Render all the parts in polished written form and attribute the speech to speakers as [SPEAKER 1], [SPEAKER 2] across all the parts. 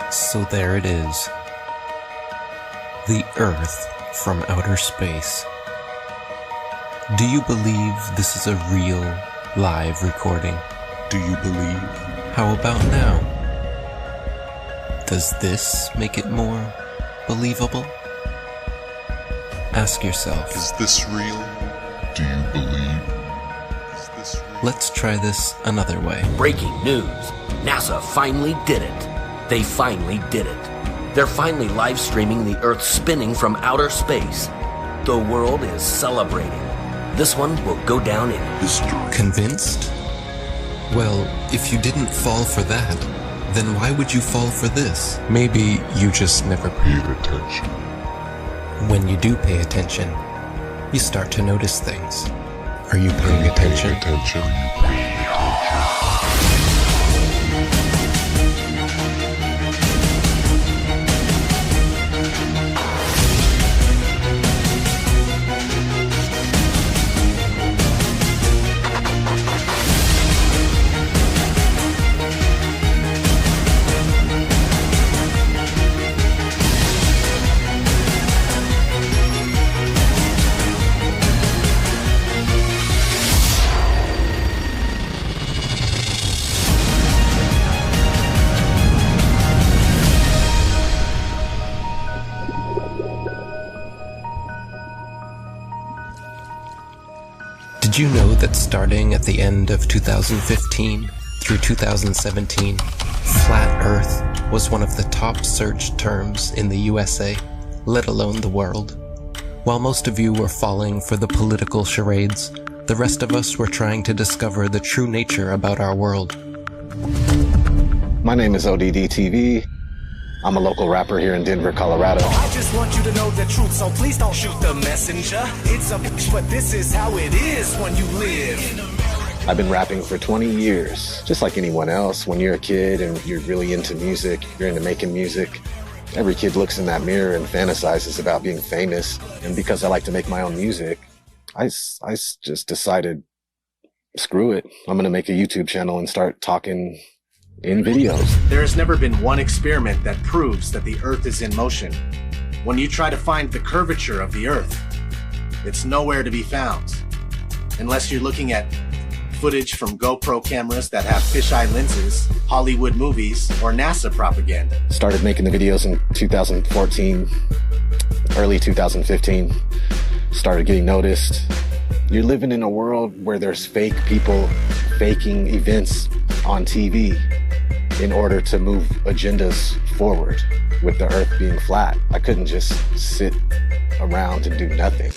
[SPEAKER 1] So there it is. The Earth from outer space. Do you believe this is a real, live recording?
[SPEAKER 2] Do you believe?
[SPEAKER 1] How about now? Does this make it more believable? Ask yourself.
[SPEAKER 2] Is this real? Do you believe? Is this real?
[SPEAKER 1] Let's try this another way.
[SPEAKER 3] Breaking news. NASA finally did it. They finally did it. They're finally live streaming the Earth spinning from outer space. The world is celebrating. This one will go down in history.
[SPEAKER 1] Convinced? Well, if you didn't fall for that, then why would you fall for this? Maybe you just never paid attention. When you do pay attention, you start to notice things. Are you paying attention? Did you know that starting at the end of 2015 through 2017, flat Earth was one of the top searched terms in the USA, let alone the world? While most of you were falling for the political charades, the rest of us were trying to discover the true nature about our world.
[SPEAKER 4] My name is ODD TV. I'm a local rapper here in Denver, Colorado.
[SPEAKER 5] I just want you to know the truth, so please don't shoot the messenger. It's a bitch, but this is how it is when you live.
[SPEAKER 4] I've been rapping for 20 years, just like anyone else. When you're a kid and you're really into music, you're into making music, every kid looks in that mirror and fantasizes about being famous. And because I like to make my own music, I just decided, screw it. I'm going to make a YouTube channel and start talking in videos.
[SPEAKER 5] There has never been one experiment that proves that the Earth is in motion. When you try to find the curvature of the Earth, it's nowhere to be found. Unless you're looking at footage from GoPro cameras that have fisheye lenses, Hollywood movies, or NASA propaganda.
[SPEAKER 4] Started making the videos in 2014, early 2015. Started getting noticed. You're living in a world where there's fake people faking events on TV in order to move agendas forward. With the Earth being flat, I couldn't just sit around and do nothing.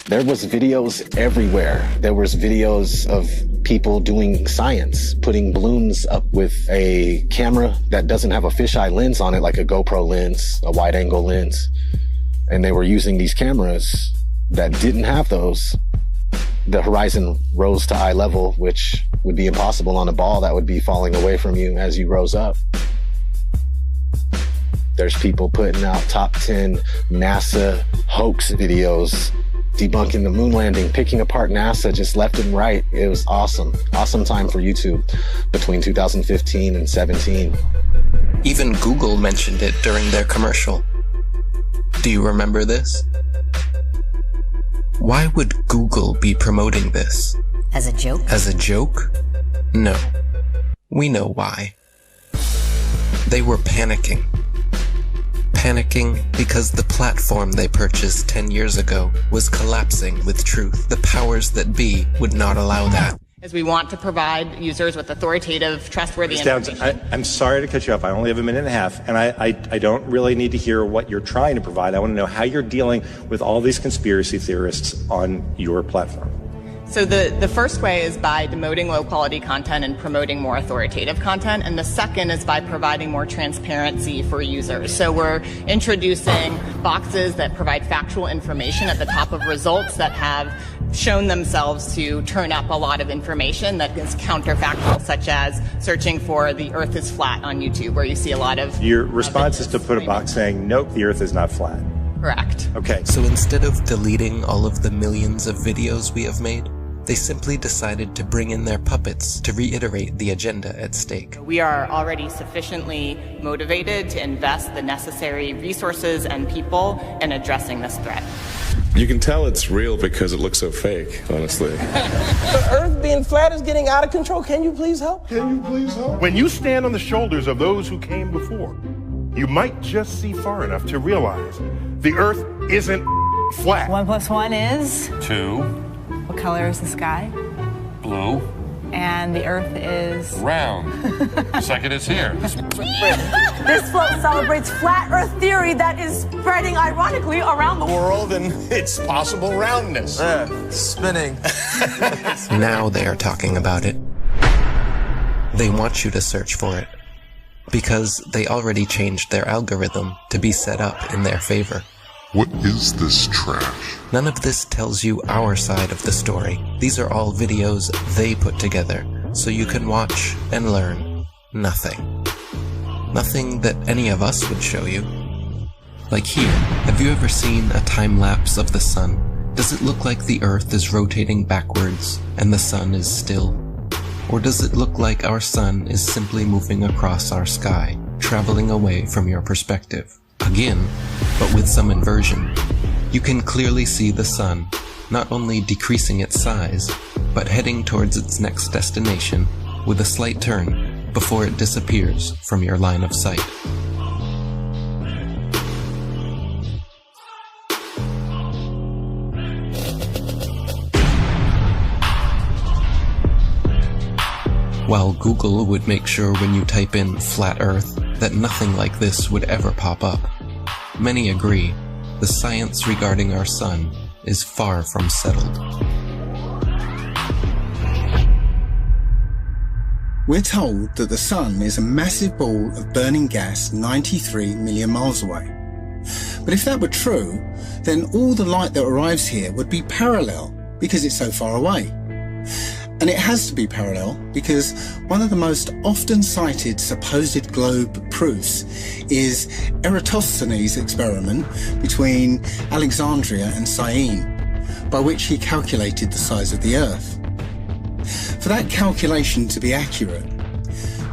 [SPEAKER 4] There was videos everywhere. There was videos of people doing science, putting balloons up with a camera that doesn't have a fisheye lens on it, like a GoPro lens, a wide angle lens. And they were using these cameras that didn't have those. The horizon rose to eye level, which would be impossible on a ball that would be falling away from you as you rose up. There's people putting out top 10 NASA hoax videos, debunking the moon landing, picking apart NASA just left and right. It was awesome. Awesome time for YouTube between 2015 and 17.
[SPEAKER 1] Even Google mentioned it during their commercial. Do you remember this? Why would Google be promoting this?
[SPEAKER 6] As a joke?
[SPEAKER 1] As a joke? No. We know why. They were panicking. Panicking because the platform they purchased 10 years ago was collapsing with truth. The powers that be would not allow that.
[SPEAKER 7] As we want to provide users with authoritative, trustworthy information.
[SPEAKER 8] I'm sorry to cut you off. I only have a minute and a half, and I don't really need to hear what you're trying to provide. I want to know how you're dealing with all these conspiracy theorists on your platform.
[SPEAKER 7] So the first way is by demoting low-quality content and promoting more authoritative content, and the second is by providing more transparency for users. So we're introducing boxes that provide factual information at the top of results that have shown themselves to turn up a lot of information that is counterfactual, such as searching for the Earth is flat on YouTube, where you see a lot of...
[SPEAKER 8] Your response is to put a box saying, nope, the Earth is not flat.
[SPEAKER 7] Correct.
[SPEAKER 8] Okay.
[SPEAKER 1] So instead of deleting all of the millions of videos we have made, They simply decided to bring in their puppets to reiterate the agenda at stake.
[SPEAKER 7] We are already sufficiently motivated to invest the necessary resources and people in addressing this threat.
[SPEAKER 6] You can tell it's real because it looks so fake, honestly.
[SPEAKER 9] The Earth being flat is getting out of control. Can you please help?
[SPEAKER 10] When you stand on the shoulders of those who came before, you might just see far enough to realize the Earth isn't flat.
[SPEAKER 11] 1 + 1 is?
[SPEAKER 12] 2.
[SPEAKER 11] What color is the sky?
[SPEAKER 12] Blue.
[SPEAKER 11] And the Earth is?
[SPEAKER 12] Round. Second is here.
[SPEAKER 11] This float celebrates flat Earth theory that is spreading ironically around the
[SPEAKER 10] World and its possible roundness.
[SPEAKER 9] Spinning.
[SPEAKER 1] Now they are talking about it. They want you to search for it, because they already changed their algorithm to be set up in their favor.
[SPEAKER 2] What is this trash?
[SPEAKER 1] None of this tells you our side of the story. These are all videos they put together, so you can watch and learn nothing. Nothing that any of us would show you. Like here, have you ever seen a time lapse of the sun? Does it look like the Earth is rotating backwards and the sun is still? Or does it look like our sun is simply moving across our sky, traveling away from your perspective? Again, but with some inversion. You can clearly see the sun, not only decreasing its size, but heading towards its next destination with a slight turn before it disappears from your line of sight. While Google would make sure when you type in flat Earth that nothing like this would ever pop up, many agree the science regarding our sun is far from settled.
[SPEAKER 13] We're told that the sun is a massive ball of burning gas 93 million miles away. But if that were true, then all the light that arrives here would be parallel because it's so far away. And it has to be parallel because one of the most often cited supposed globe proofs is Eratosthenes' experiment between Alexandria and Syene, by which he calculated the size of the Earth. For that calculation to be accurate,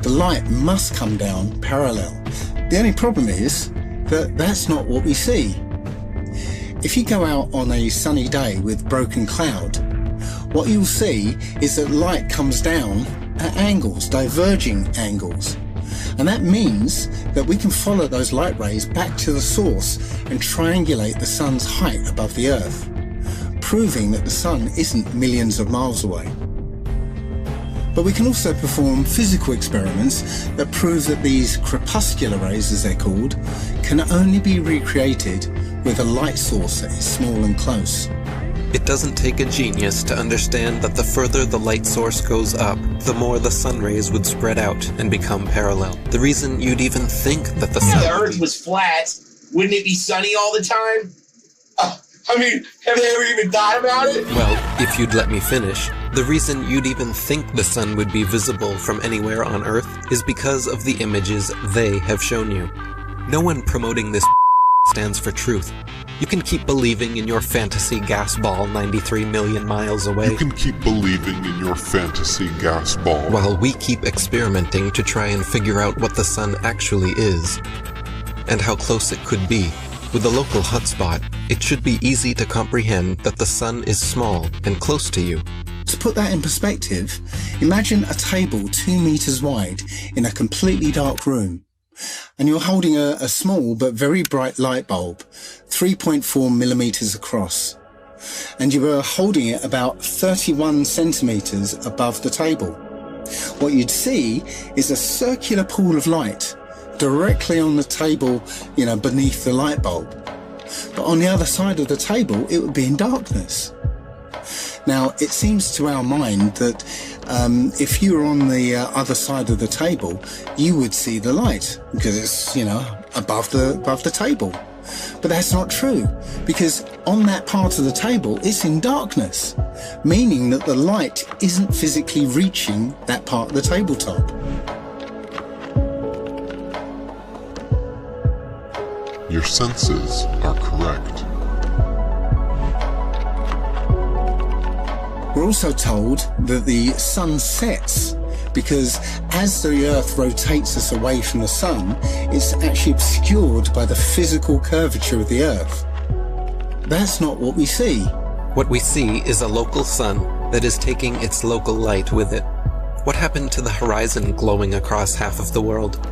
[SPEAKER 13] the light must come down parallel. The only problem is that that's not what we see. If you go out on a sunny day with broken cloud, what you'll see is that light comes down at angles, diverging angles. And that means that we can follow those light rays back to the source and triangulate the sun's height above the Earth, proving that the sun isn't millions of miles away. But we can also perform physical experiments that prove that these crepuscular rays, as they're called, can only be recreated with a light source that is small and close.
[SPEAKER 1] It doesn't take a genius to understand that the further the light source goes up, the more the sun rays would spread out and become parallel. The reason you'd even think that the sun...
[SPEAKER 14] If the Earth was flat, wouldn't it be sunny all the time? I mean, have they ever even thought about it?
[SPEAKER 1] Well, if you'd let me finish, the reason you'd even think the sun would be visible from anywhere on Earth is because of the images they have shown you. No one promoting this stands for truth. You can keep believing in your fantasy gas ball 93 million miles away.
[SPEAKER 2] You can keep believing in your fantasy gas ball.
[SPEAKER 1] While we keep experimenting to try and figure out what the sun actually is, and how close it could be. With a local hotspot, it should be easy to comprehend that the sun is small and close to you.
[SPEAKER 13] To put that in perspective, imagine a table 2 meters wide in a completely dark room. And you're holding a small but very bright light bulb, 3.4 millimeters across. And you were holding it about 31 centimeters above the table. What you'd see is a circular pool of light directly on the table, beneath the light bulb. But on the other side of the table, it would be in darkness. Now, it seems to our mind that if you were on the other side of the table, you would see the light because it's, above the table. But that's not true, because on that part of the table, it's in darkness, meaning that the light isn't physically reaching that part of the tabletop.
[SPEAKER 2] Your senses are correct.
[SPEAKER 13] We're also told that the sun sets because as the Earth rotates us away from the sun, it's actually obscured by the physical curvature of the Earth. That's not what we see.
[SPEAKER 1] What we see is a local sun that is taking its local light with it. What happened to the horizon glowing across half of the world?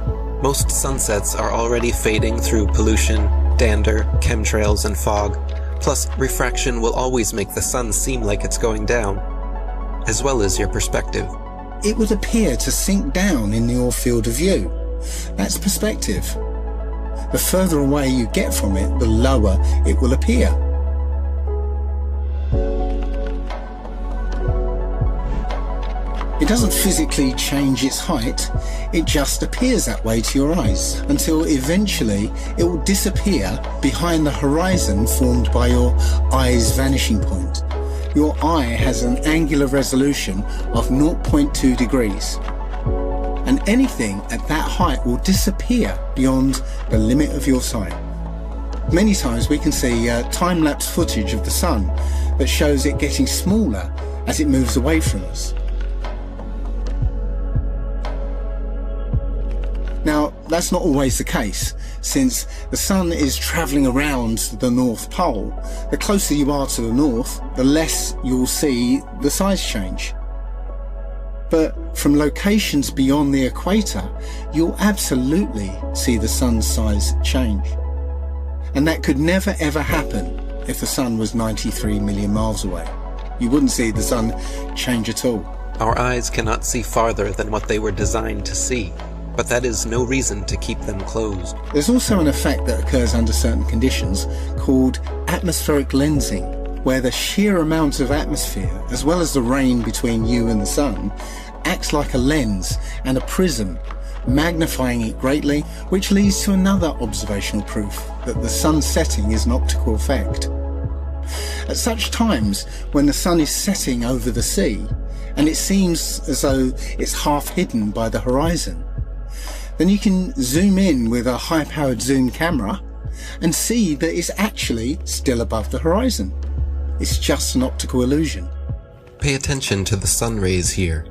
[SPEAKER 1] Most sunsets are already fading through pollution, dander, chemtrails, and fog. Plus, refraction will always make the sun seem like it's going down, as well as your perspective.
[SPEAKER 13] It would appear to sink down in your field of view. That's perspective. The further away you get from it, the lower it will appear. It doesn't physically change its height, it just appears that way to your eyes, until eventually it will disappear behind the horizon formed by your eye's vanishing point. Your eye has an angular resolution of 0.2 degrees, and anything at that height will disappear beyond the limit of your sight. Many times we can see time-lapse footage of the sun that shows it getting smaller as it moves away from us. Now, that's not always the case, since the sun is travelling around the North Pole. The closer you are to the north, the less you'll see the size change. But from locations beyond the equator, you'll absolutely see the sun's size change. And that could never ever happen if the sun was 93 million miles away. You wouldn't see the sun change at all.
[SPEAKER 1] Our eyes cannot see farther than what they were designed to see. But that is no reason to keep them closed.
[SPEAKER 13] There's also an effect that occurs under certain conditions called atmospheric lensing, where the sheer amount of atmosphere, as well as the rain between you and the sun, acts like a lens and a prism, magnifying it greatly, which leads to another observational proof that the sun setting is an optical effect. At such times, when the sun is setting over the sea, and it seems as though it's half hidden by the horizon, then you can zoom in with a high-powered zoom camera and see that it's actually still above the horizon. It's just an optical illusion.
[SPEAKER 1] Pay attention to the sun rays here.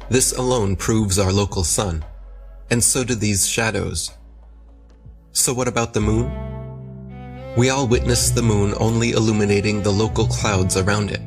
[SPEAKER 1] This alone proves our local sun, and so do these shadows. So what about the moon? We all witness the moon only illuminating the local clouds around it.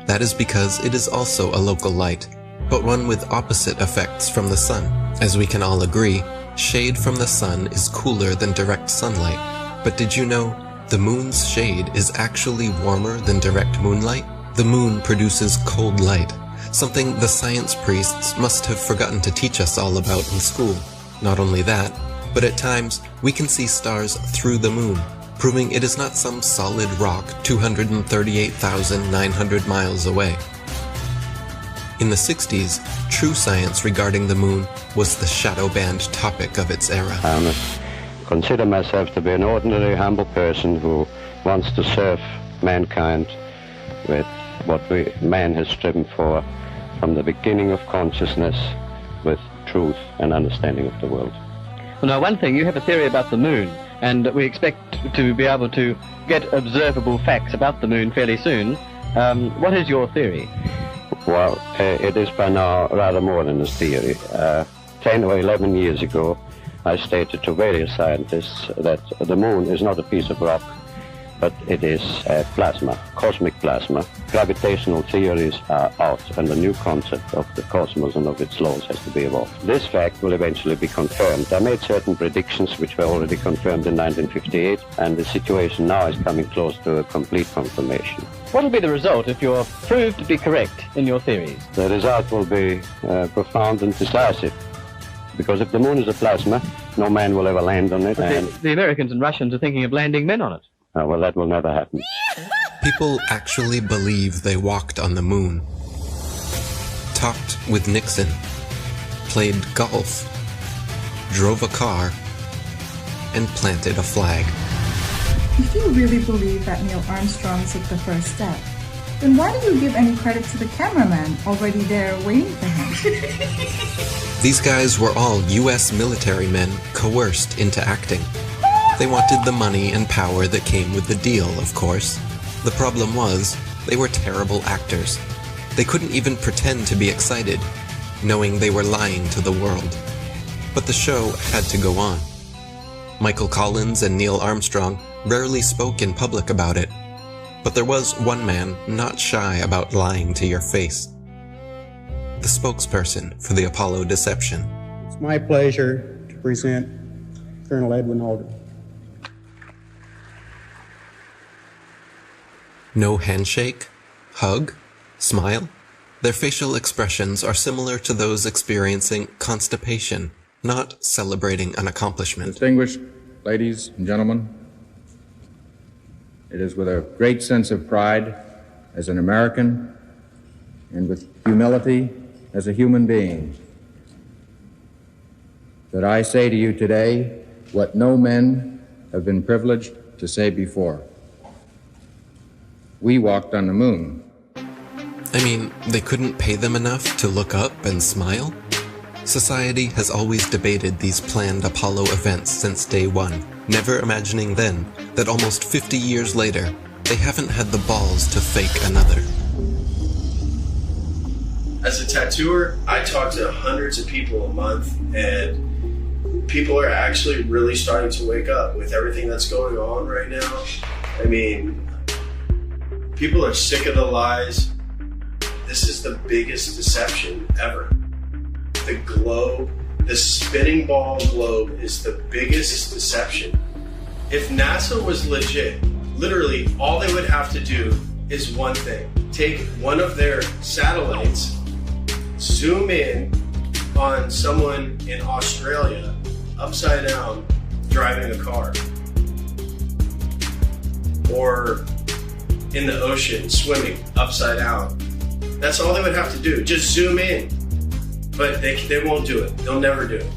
[SPEAKER 1] That is because it is also a local light, but one with opposite effects from the sun. As we can all agree, shade from the sun is cooler than direct sunlight. But did you know the moon's shade is actually warmer than direct moonlight? The moon produces cold light, something the science priests must have forgotten to teach us all about in school. Not only that, but at times we can see stars through the moon, proving it is not some solid rock 238,900 miles away. In the 60s, true science regarding the moon was the shadow band topic of its era.
[SPEAKER 15] I must consider myself to be an ordinary, humble person who wants to serve mankind with what man has striven for from the beginning of consciousness, with truth and understanding of the world.
[SPEAKER 16] Well, now, one thing, you have a theory about the moon, and we expect to be able to get observable facts about the moon fairly soon. What is your theory?
[SPEAKER 15] Well, it is by now rather more than a theory. 10 or 11 years ago, I stated to various scientists that the moon is not a piece of rock, but it is plasma, cosmic plasma. Gravitational theories are out, and a new concept of the cosmos and of its laws has to be evolved. This fact will eventually be confirmed. I made certain predictions which were already confirmed in 1958, and the situation now is coming close to a complete confirmation.
[SPEAKER 16] What will be the result if you're proved to be correct in your theories?
[SPEAKER 15] The result will be profound and decisive. Because if the moon is a plasma, no man will ever land on it.
[SPEAKER 16] But the Americans and Russians are thinking of landing men on it.
[SPEAKER 15] Well, that will never happen.
[SPEAKER 1] People actually believe they walked on the moon, talked with Nixon, played golf, drove a car, and planted a flag.
[SPEAKER 17] If you really believe that Neil Armstrong took the first step, then why do you give any credit to the cameraman already there waiting for him?
[SPEAKER 1] These guys were all U.S. military men coerced into acting. They wanted the money and power that came with the deal, of course. The problem was, they were terrible actors. They couldn't even pretend to be excited, knowing they were lying to the world. But the show had to go on. Michael Collins and Neil Armstrong rarely spoke in public about it, but there was one man not shy about lying to your face. The spokesperson for the Apollo deception.
[SPEAKER 18] It's my pleasure to present Colonel Edwin Aldrin.
[SPEAKER 1] No handshake, hug, smile. Their facial expressions are similar to those experiencing constipation, not celebrating an accomplishment.
[SPEAKER 19] Distinguished ladies and gentlemen, it is with a great sense of pride as an American and with humility as a human being that I say to you today what no men have been privileged to say before. We walked on the moon.
[SPEAKER 1] I mean, they couldn't pay them enough to look up and smile? Society has always debated these planned Apollo events since day one, never imagining then that almost 50 years later, they haven't had the balls to fake another.
[SPEAKER 20] As a tattooer, I talk to hundreds of people a month, and people are actually really starting to wake up with everything that's going on right now. I mean, people are sick of the lies. This is the biggest deception ever. The globe, the spinning ball globe, is the biggest deception. If NASA was legit, literally all they would have to do is one thing. Take one of their satellites, zoom in on someone in Australia, upside down, driving a car. Or in the ocean, swimming, upside down. That's all they would have to do, just zoom in. But they won't do it. They'll never do it.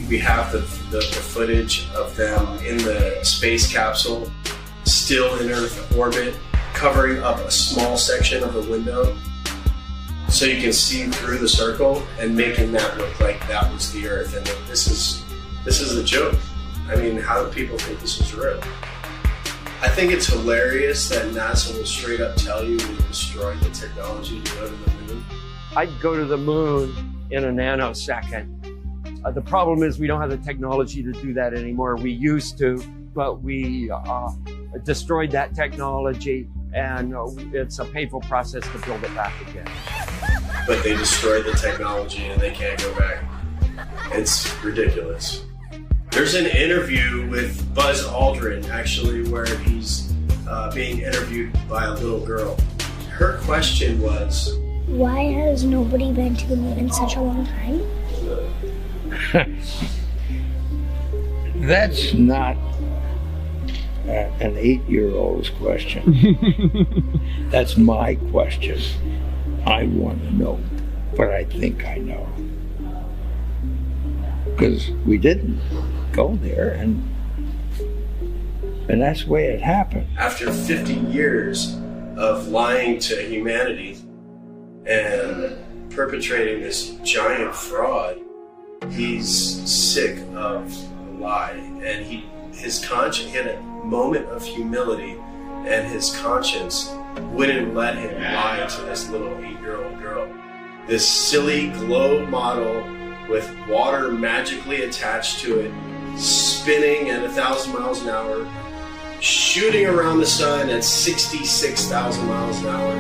[SPEAKER 20] We have the footage of them in the space capsule, still in Earth orbit, covering up a small section of the window so you can see through the circle and making that look like that was the Earth. And this is a joke. I mean, how do people think this is real? I think it's hilarious that NASA will straight up tell you we destroyed the technology to go to the moon.
[SPEAKER 21] I'd go to the moon in a nanosecond. The problem is we don't have the technology to do that anymore. We used to, but we destroyed that technology, and it's a painful process to build it back again.
[SPEAKER 20] But they destroyed the technology and they can't go back. It's ridiculous. There's an interview with Buzz Aldrin, actually, where he's being interviewed by a little girl. Her question was,
[SPEAKER 22] why has nobody been to the moon in such a long time?
[SPEAKER 23] That's not an 8-year-old's question. That's my question. I want to know, but I think I know. Because we didn't go there, and that's the way it happened.
[SPEAKER 20] After 50 years of lying to humanity and perpetrating this giant fraud, he's sick of the lie, and his conscience, he had a moment of humility, and his conscience wouldn't let him lie to this little 8-year-old girl. This silly globe model with water magically attached to it, spinning at 1,000 miles an hour, shooting around the sun at 66,000 miles an hour,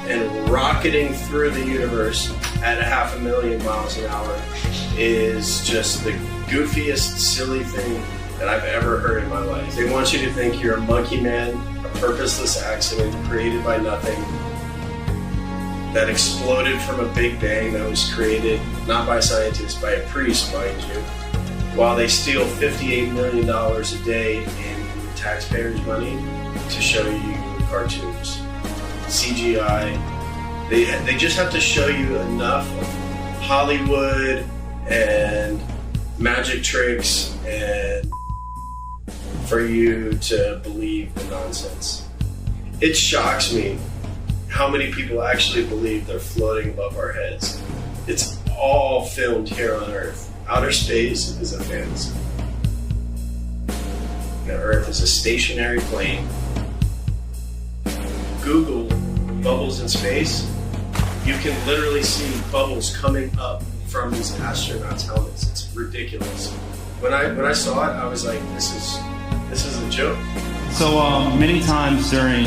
[SPEAKER 20] and rocketing through the universe at 500,000 miles an hour is just the goofiest, silly thing that I've ever heard in my life. They want you to think you're a monkey man, a purposeless accident created by nothing, that exploded from a big bang that was created, not by scientists, by a priest, mind you, while they steal $58 million a day in taxpayers' money to show you cartoons. CGI. They just have to show you enough of Hollywood and magic tricks and for you to believe the nonsense. It shocks me how many people actually believe they're floating above our heads. It's all filmed here on Earth. Outer space is a fantasy. Now, Earth is a stationary plane Google bubbles in space, you can literally see bubbles coming up from these astronauts' helmets. It's ridiculous. When I saw it, I was like, this is a joke.
[SPEAKER 3] So many times during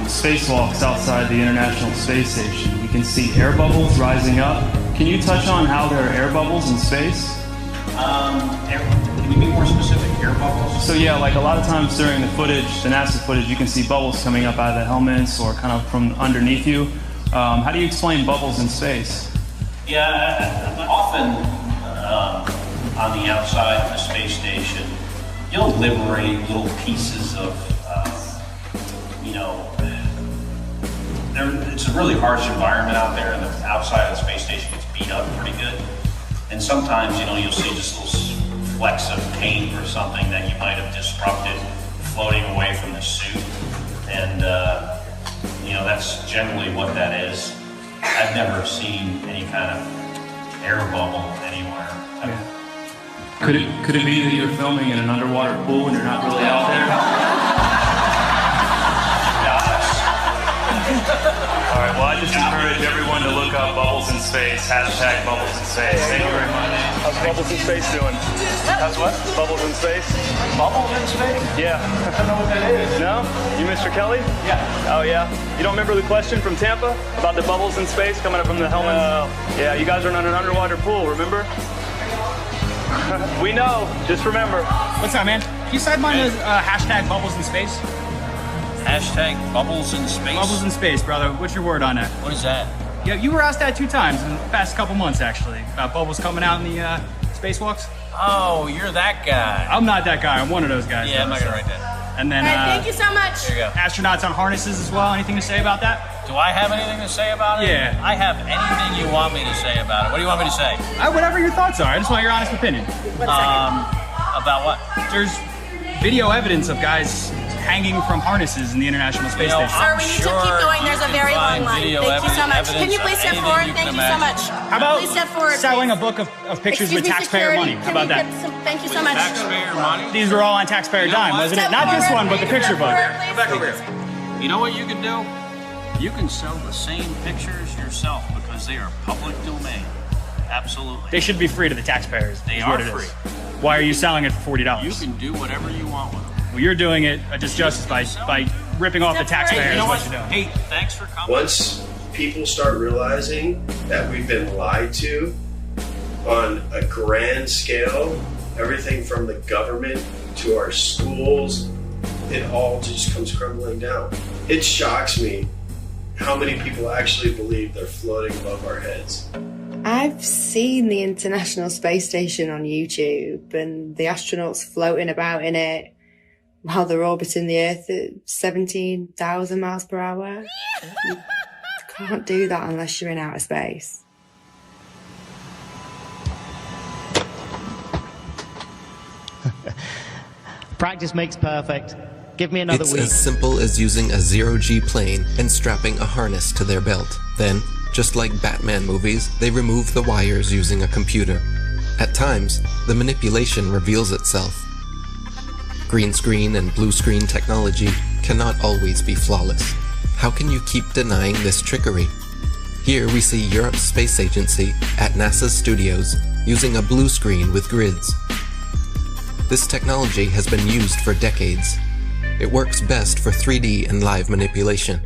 [SPEAKER 3] spacewalks outside the International Space Station, we can see air bubbles rising up. Can you touch on how there are air bubbles in space?
[SPEAKER 4] Can you be more specific? Air bubbles?
[SPEAKER 3] So yeah, like a lot of times during the footage, the NASA footage, you can see bubbles coming up out of the helmets or kind of from underneath you. How do you explain bubbles in space?
[SPEAKER 4] Yeah, often on the outside of the space station, you'll liberate little pieces of, it's a really harsh environment out there, and the outside of the space station gets beat up pretty good. And sometimes, you'll see just little flecks of paint or something that you might have disrupted floating away from the suit. And, that's generally what that is. I've never seen any kind of air bubble anywhere.
[SPEAKER 3] Could it be that you're filming in an underwater pool and you're not really out there? All right, well, I just encourage everyone to look up bubbles in space, hashtag bubbles in space. Thank you very much. How's bubbles in space doing? How's what? Bubbles in space.
[SPEAKER 4] Bubbles in space?
[SPEAKER 3] Yeah.
[SPEAKER 4] I don't know what that is.
[SPEAKER 3] No? You Mr. Kelly?
[SPEAKER 4] Yeah.
[SPEAKER 3] Oh, yeah? You don't remember the question from Tampa about the bubbles in space coming up from the helmet? Yeah, you guys are in an underwater pool, remember? We know. Just remember.
[SPEAKER 5] What's up, man? Can you sideline the hashtag bubbles in space?
[SPEAKER 4] Hashtag bubbles in space?
[SPEAKER 5] Bubbles in space, brother. What's your word on that?
[SPEAKER 4] What is that?
[SPEAKER 5] Yeah, you were asked that 2 times in the past couple months, actually, about bubbles coming out in the spacewalks.
[SPEAKER 4] Oh, you're that guy.
[SPEAKER 5] I'm not that guy. I'm one of those guys.
[SPEAKER 4] Yeah, I'm not gonna write that.
[SPEAKER 5] And then,
[SPEAKER 11] thank you so much.
[SPEAKER 4] There you go.
[SPEAKER 5] Astronauts on harnesses as well. Anything to say about that?
[SPEAKER 4] Do I have anything to say about it?
[SPEAKER 5] Yeah.
[SPEAKER 4] I have anything you want me to say about it. What do you want me to say?
[SPEAKER 5] Whatever your thoughts are. I just want your honest opinion.
[SPEAKER 4] About what?
[SPEAKER 5] There's video evidence of guys hanging from harnesses in the International Space Station.
[SPEAKER 11] Sir, we need to keep going. There's a very long line. Thank you so much. Can you please step forward? Thank you so much.
[SPEAKER 5] How about
[SPEAKER 11] please step forward,
[SPEAKER 5] selling a book of pictures with taxpayer money? How about that?
[SPEAKER 11] Thank you so much.
[SPEAKER 4] Taxpayer money?
[SPEAKER 5] These were all on taxpayer dime, wasn't it? Not this one, but the picture book.
[SPEAKER 4] Come back over here. You know what you can do? You can sell the same pictures yourself because they are public domain. Absolutely.
[SPEAKER 5] They should be free to the taxpayers.
[SPEAKER 4] They are free.
[SPEAKER 5] Why are you selling it for $40?
[SPEAKER 4] You can do whatever you want with them.
[SPEAKER 5] Well, you're doing it a disjustice by ripping off the taxpayers.
[SPEAKER 4] You know
[SPEAKER 5] what you're doing.
[SPEAKER 4] Hey, thanks for coming.
[SPEAKER 20] Once people start realizing that we've been lied to on a grand scale, everything from the government to our schools, it all just comes crumbling down. It shocks me how many people actually believe they're floating above our heads.
[SPEAKER 24] I've seen the International Space Station on YouTube and the astronauts floating about in it while they're orbiting the Earth at 17,000 miles per hour. You can't do that unless you're in outer space.
[SPEAKER 25] Practice makes perfect. Give me another
[SPEAKER 1] It's
[SPEAKER 25] week.
[SPEAKER 1] as simple as using a zero-G plane and strapping a harness to their belt. Then, just like Batman movies, they remove the wires using a computer. At times, the manipulation reveals itself. Green screen and blue screen technology cannot always be flawless. How can you keep denying this trickery? Here we see Europe's space agency at NASA's studios using a blue screen with grids. This technology has been used for decades. It works best for 3D and live manipulation.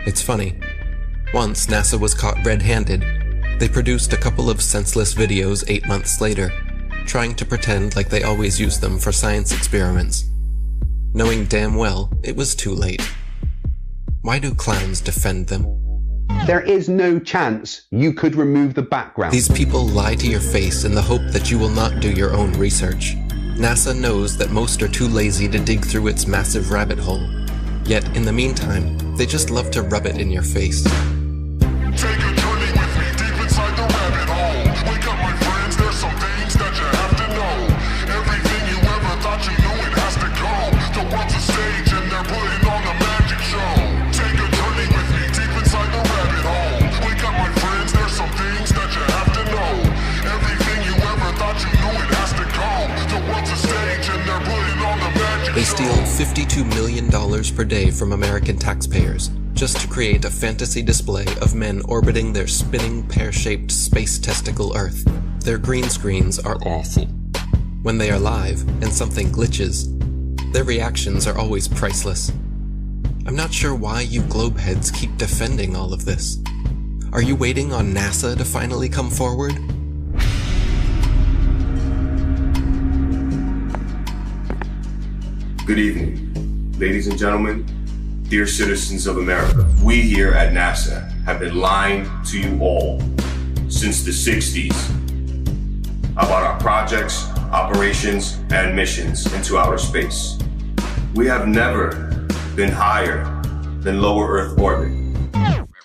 [SPEAKER 1] It's funny. Once NASA was caught red-handed, they produced a couple of senseless videos 8 months later, trying to pretend like they always use them for science experiments, knowing damn well it was too late. Why do clowns defend them?
[SPEAKER 26] There is no chance you could remove the background.
[SPEAKER 1] These people lie to your face in the hope that you will not do your own research. NASA knows that most are too lazy to dig through its massive rabbit hole. Yet, in the meantime, they just love to rub it in your face.
[SPEAKER 2] Take a journey with me deep inside the rabbit hole. Wake up, my friends, there's some things that you have to know. Everything you ever thought you knew, it has to go. The world's a stage and they're putting on a magic show. Take a journey with me deep inside the rabbit hole. Wake up, my friends, there's some things that you have to know. Everything you ever thought you knew, it has to go. The world's a stage and they're putting on a magic
[SPEAKER 1] They steal $52 million per day from American taxpayers just to create a fantasy display of men orbiting their spinning pear-shaped space testicle Earth. Their green screens are awful. When they are live and something glitches, their reactions are always priceless. I'm not sure why you globeheads keep defending all of this. Are you waiting on NASA to finally come forward?
[SPEAKER 6] Good evening, ladies and gentlemen, dear citizens of America. We here at NASA have been lying to you all since the 60s about our projects, operations, and missions into outer space. We have never been higher than lower Earth orbit.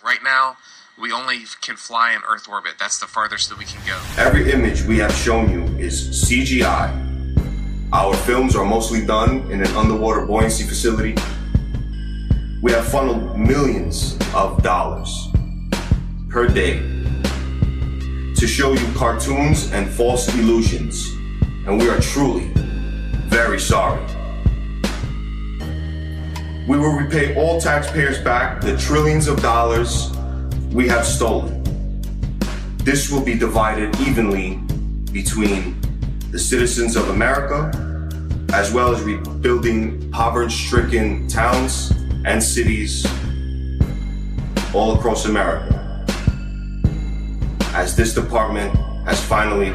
[SPEAKER 7] Right now, we only can fly in Earth orbit. That's the farthest that we can go.
[SPEAKER 6] Every image we have shown you is CGI. Our films are mostly done in an underwater buoyancy facility. We have funneled millions of dollars per day to show you cartoons and false illusions, and we are truly very sorry. We will repay all taxpayers back the trillions of dollars we have stolen. This will be divided evenly between the citizens of America, as well as rebuilding poverty-stricken towns and cities all across America, as this department has finally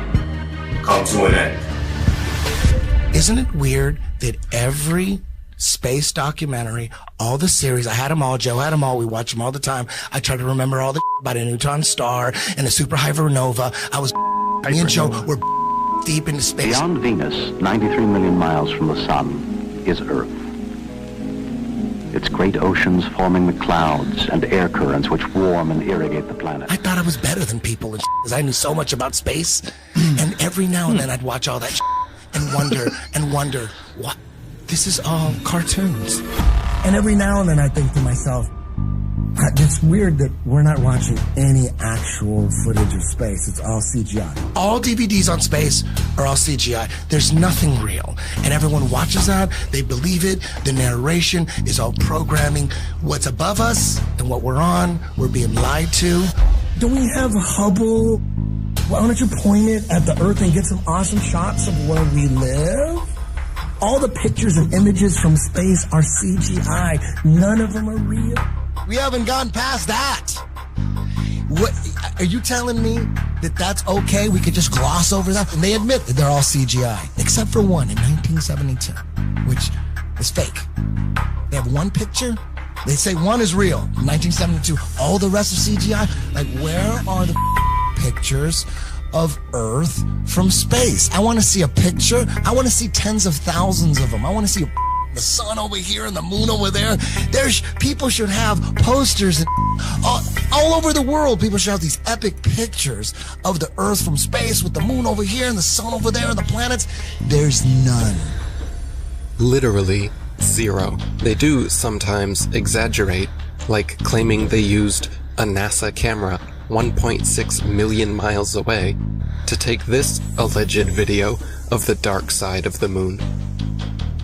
[SPEAKER 6] come to an end.
[SPEAKER 8] Isn't it weird that every space documentary, all the series, I had them all, Joe had them all, we watch them all the time. I try to remember all the about a neutron star and a superhypernova. Me and Joe were deep into space.
[SPEAKER 9] Beyond Venus, 93 million miles from the sun, is Earth. Its great oceans forming the clouds and air currents which warm and irrigate the planet.
[SPEAKER 8] I thought I was better than people because I knew so much about space. And every now and then I'd watch all that and wonder, what? This is all cartoons. And every now and then I think to myself, it's weird that we're not watching any actual footage of space. It's all CGI. All DVDs on space are all CGI. There's nothing real. And everyone watches that. They believe it. The narration is all programming. What's above us and what we're on, we're being lied to. Don't we have Hubble? Why don't you point it at the Earth and get some awesome shots of where we live? All the pictures and images from space are CGI. None of them are real. We haven't gone past that. What are you telling me that that's okay? We could just gloss over that? And they admit that they're all CGI, except for one in 1972, which is fake. They have one picture. They say one is real, 1972. All the rest is CGI. Like, where are the pictures of Earth from space? I want to see a picture. I want to see tens of thousands of them. I want to see the sun over here and the moon over there. People should have posters and all over the world. People should have these epic pictures of the Earth from space with the moon over here and the sun over there and the planets. There's none.
[SPEAKER 1] Literally zero. They do sometimes exaggerate, like claiming they used a NASA camera 1.6 million miles away to take this alleged video of the dark side of the moon.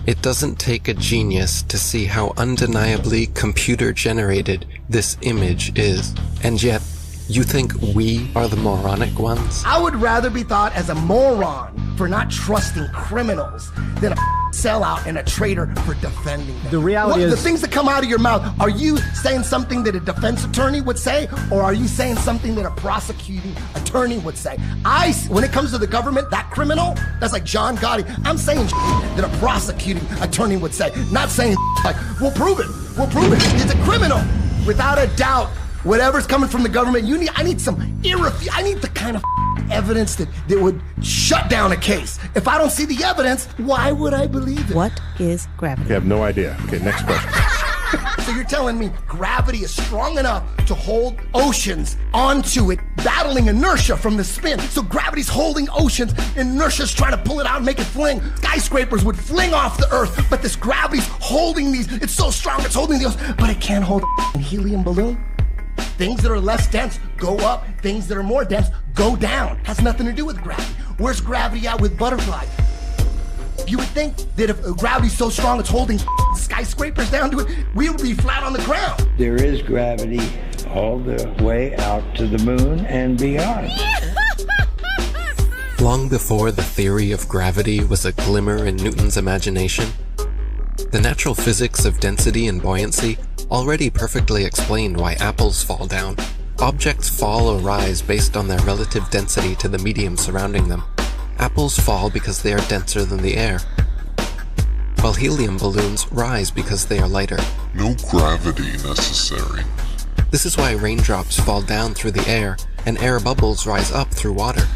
[SPEAKER 1] It doesn't take a genius to see how undeniably computer-generated this image is. And yet, you think we are the moronic ones?
[SPEAKER 8] I would rather be thought as a moron for not trusting criminals than a sellout and a traitor for defending them.
[SPEAKER 10] The reality is...
[SPEAKER 8] The things that come out of your mouth, are you saying something that a defense attorney would say, or are you saying something that a prosecuting attorney would say? When it comes to the government, that criminal, that's like John Gotti, I'm saying that a prosecuting attorney would say, not saying like, we'll prove it, it's a criminal. Without a doubt, whatever's coming from the government, I need the kind of evidence that would shut down a case. If I don't see the evidence, why would I believe it?
[SPEAKER 12] What is gravity?
[SPEAKER 27] You have no idea. Okay, next question.
[SPEAKER 8] So you're telling me gravity is strong enough to hold oceans onto it, battling inertia from the spin. So gravity's holding oceans, inertia's trying to pull it out and make it fling. Skyscrapers would fling off the Earth, but this gravity's holding these. It's so strong, it's holding the ocean, but it can't hold a helium balloon. Things that are less dense go up. Things that are more dense go down. Has nothing to do with gravity. Where's gravity at with butterflies? You would think that if gravity's so strong it's holding skyscrapers down to it, we would be flat on the ground.
[SPEAKER 23] There is gravity all the way out to the moon and beyond.
[SPEAKER 1] Long before the theory of gravity was a glimmer in Newton's imagination, the natural physics of density and buoyancy already perfectly explained why apples fall down. Objects fall or rise based on their relative density to the medium surrounding them. Apples fall because they are denser than the air, while helium balloons rise because they are lighter.
[SPEAKER 2] No gravity necessary.
[SPEAKER 1] This is why raindrops fall down through the air and air bubbles rise up through water.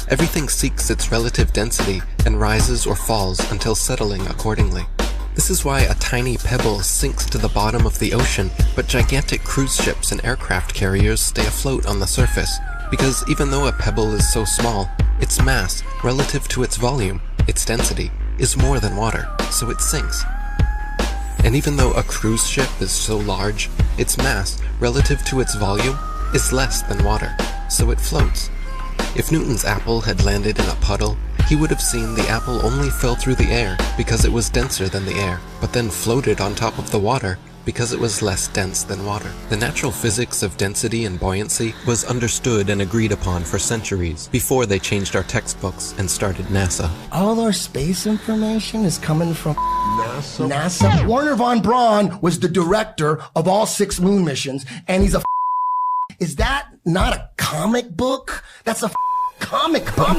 [SPEAKER 1] Everything seeks its relative density and rises or falls until settling accordingly. This is why a tiny pebble sinks to the bottom of the ocean, but gigantic cruise ships and aircraft carriers stay afloat on the surface. Because even though a pebble is so small, its mass, relative to its volume, its density, is more than water, so it sinks. And even though a cruise ship is so large, its mass, relative to its volume, is less than water, so it floats. If Newton's apple had landed in a puddle, he would have seen the apple only fell through the air because it was denser than the air, but then floated on top of the water because it was less dense than water. The natural physics of density and buoyancy was understood and agreed upon for centuries before they changed our textbooks and started NASA.
[SPEAKER 8] All our space information is coming from NASA. Wernher von Braun was the director of all 6 moon missions, and he's a Is that not a comic book? That's a comic book.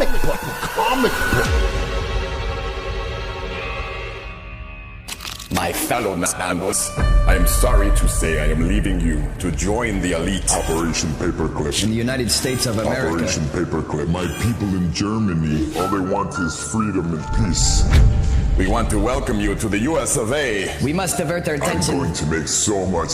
[SPEAKER 10] My fellow nanos, I am sorry to say I am leaving you to join the elite.
[SPEAKER 2] Operation Paperclip.
[SPEAKER 10] In the United States of America.
[SPEAKER 2] Operation Paperclip. My people in Germany, all they want is freedom and peace.
[SPEAKER 10] We want to welcome you to the US of A.
[SPEAKER 12] We must divert their attention.
[SPEAKER 2] I'm going to make so much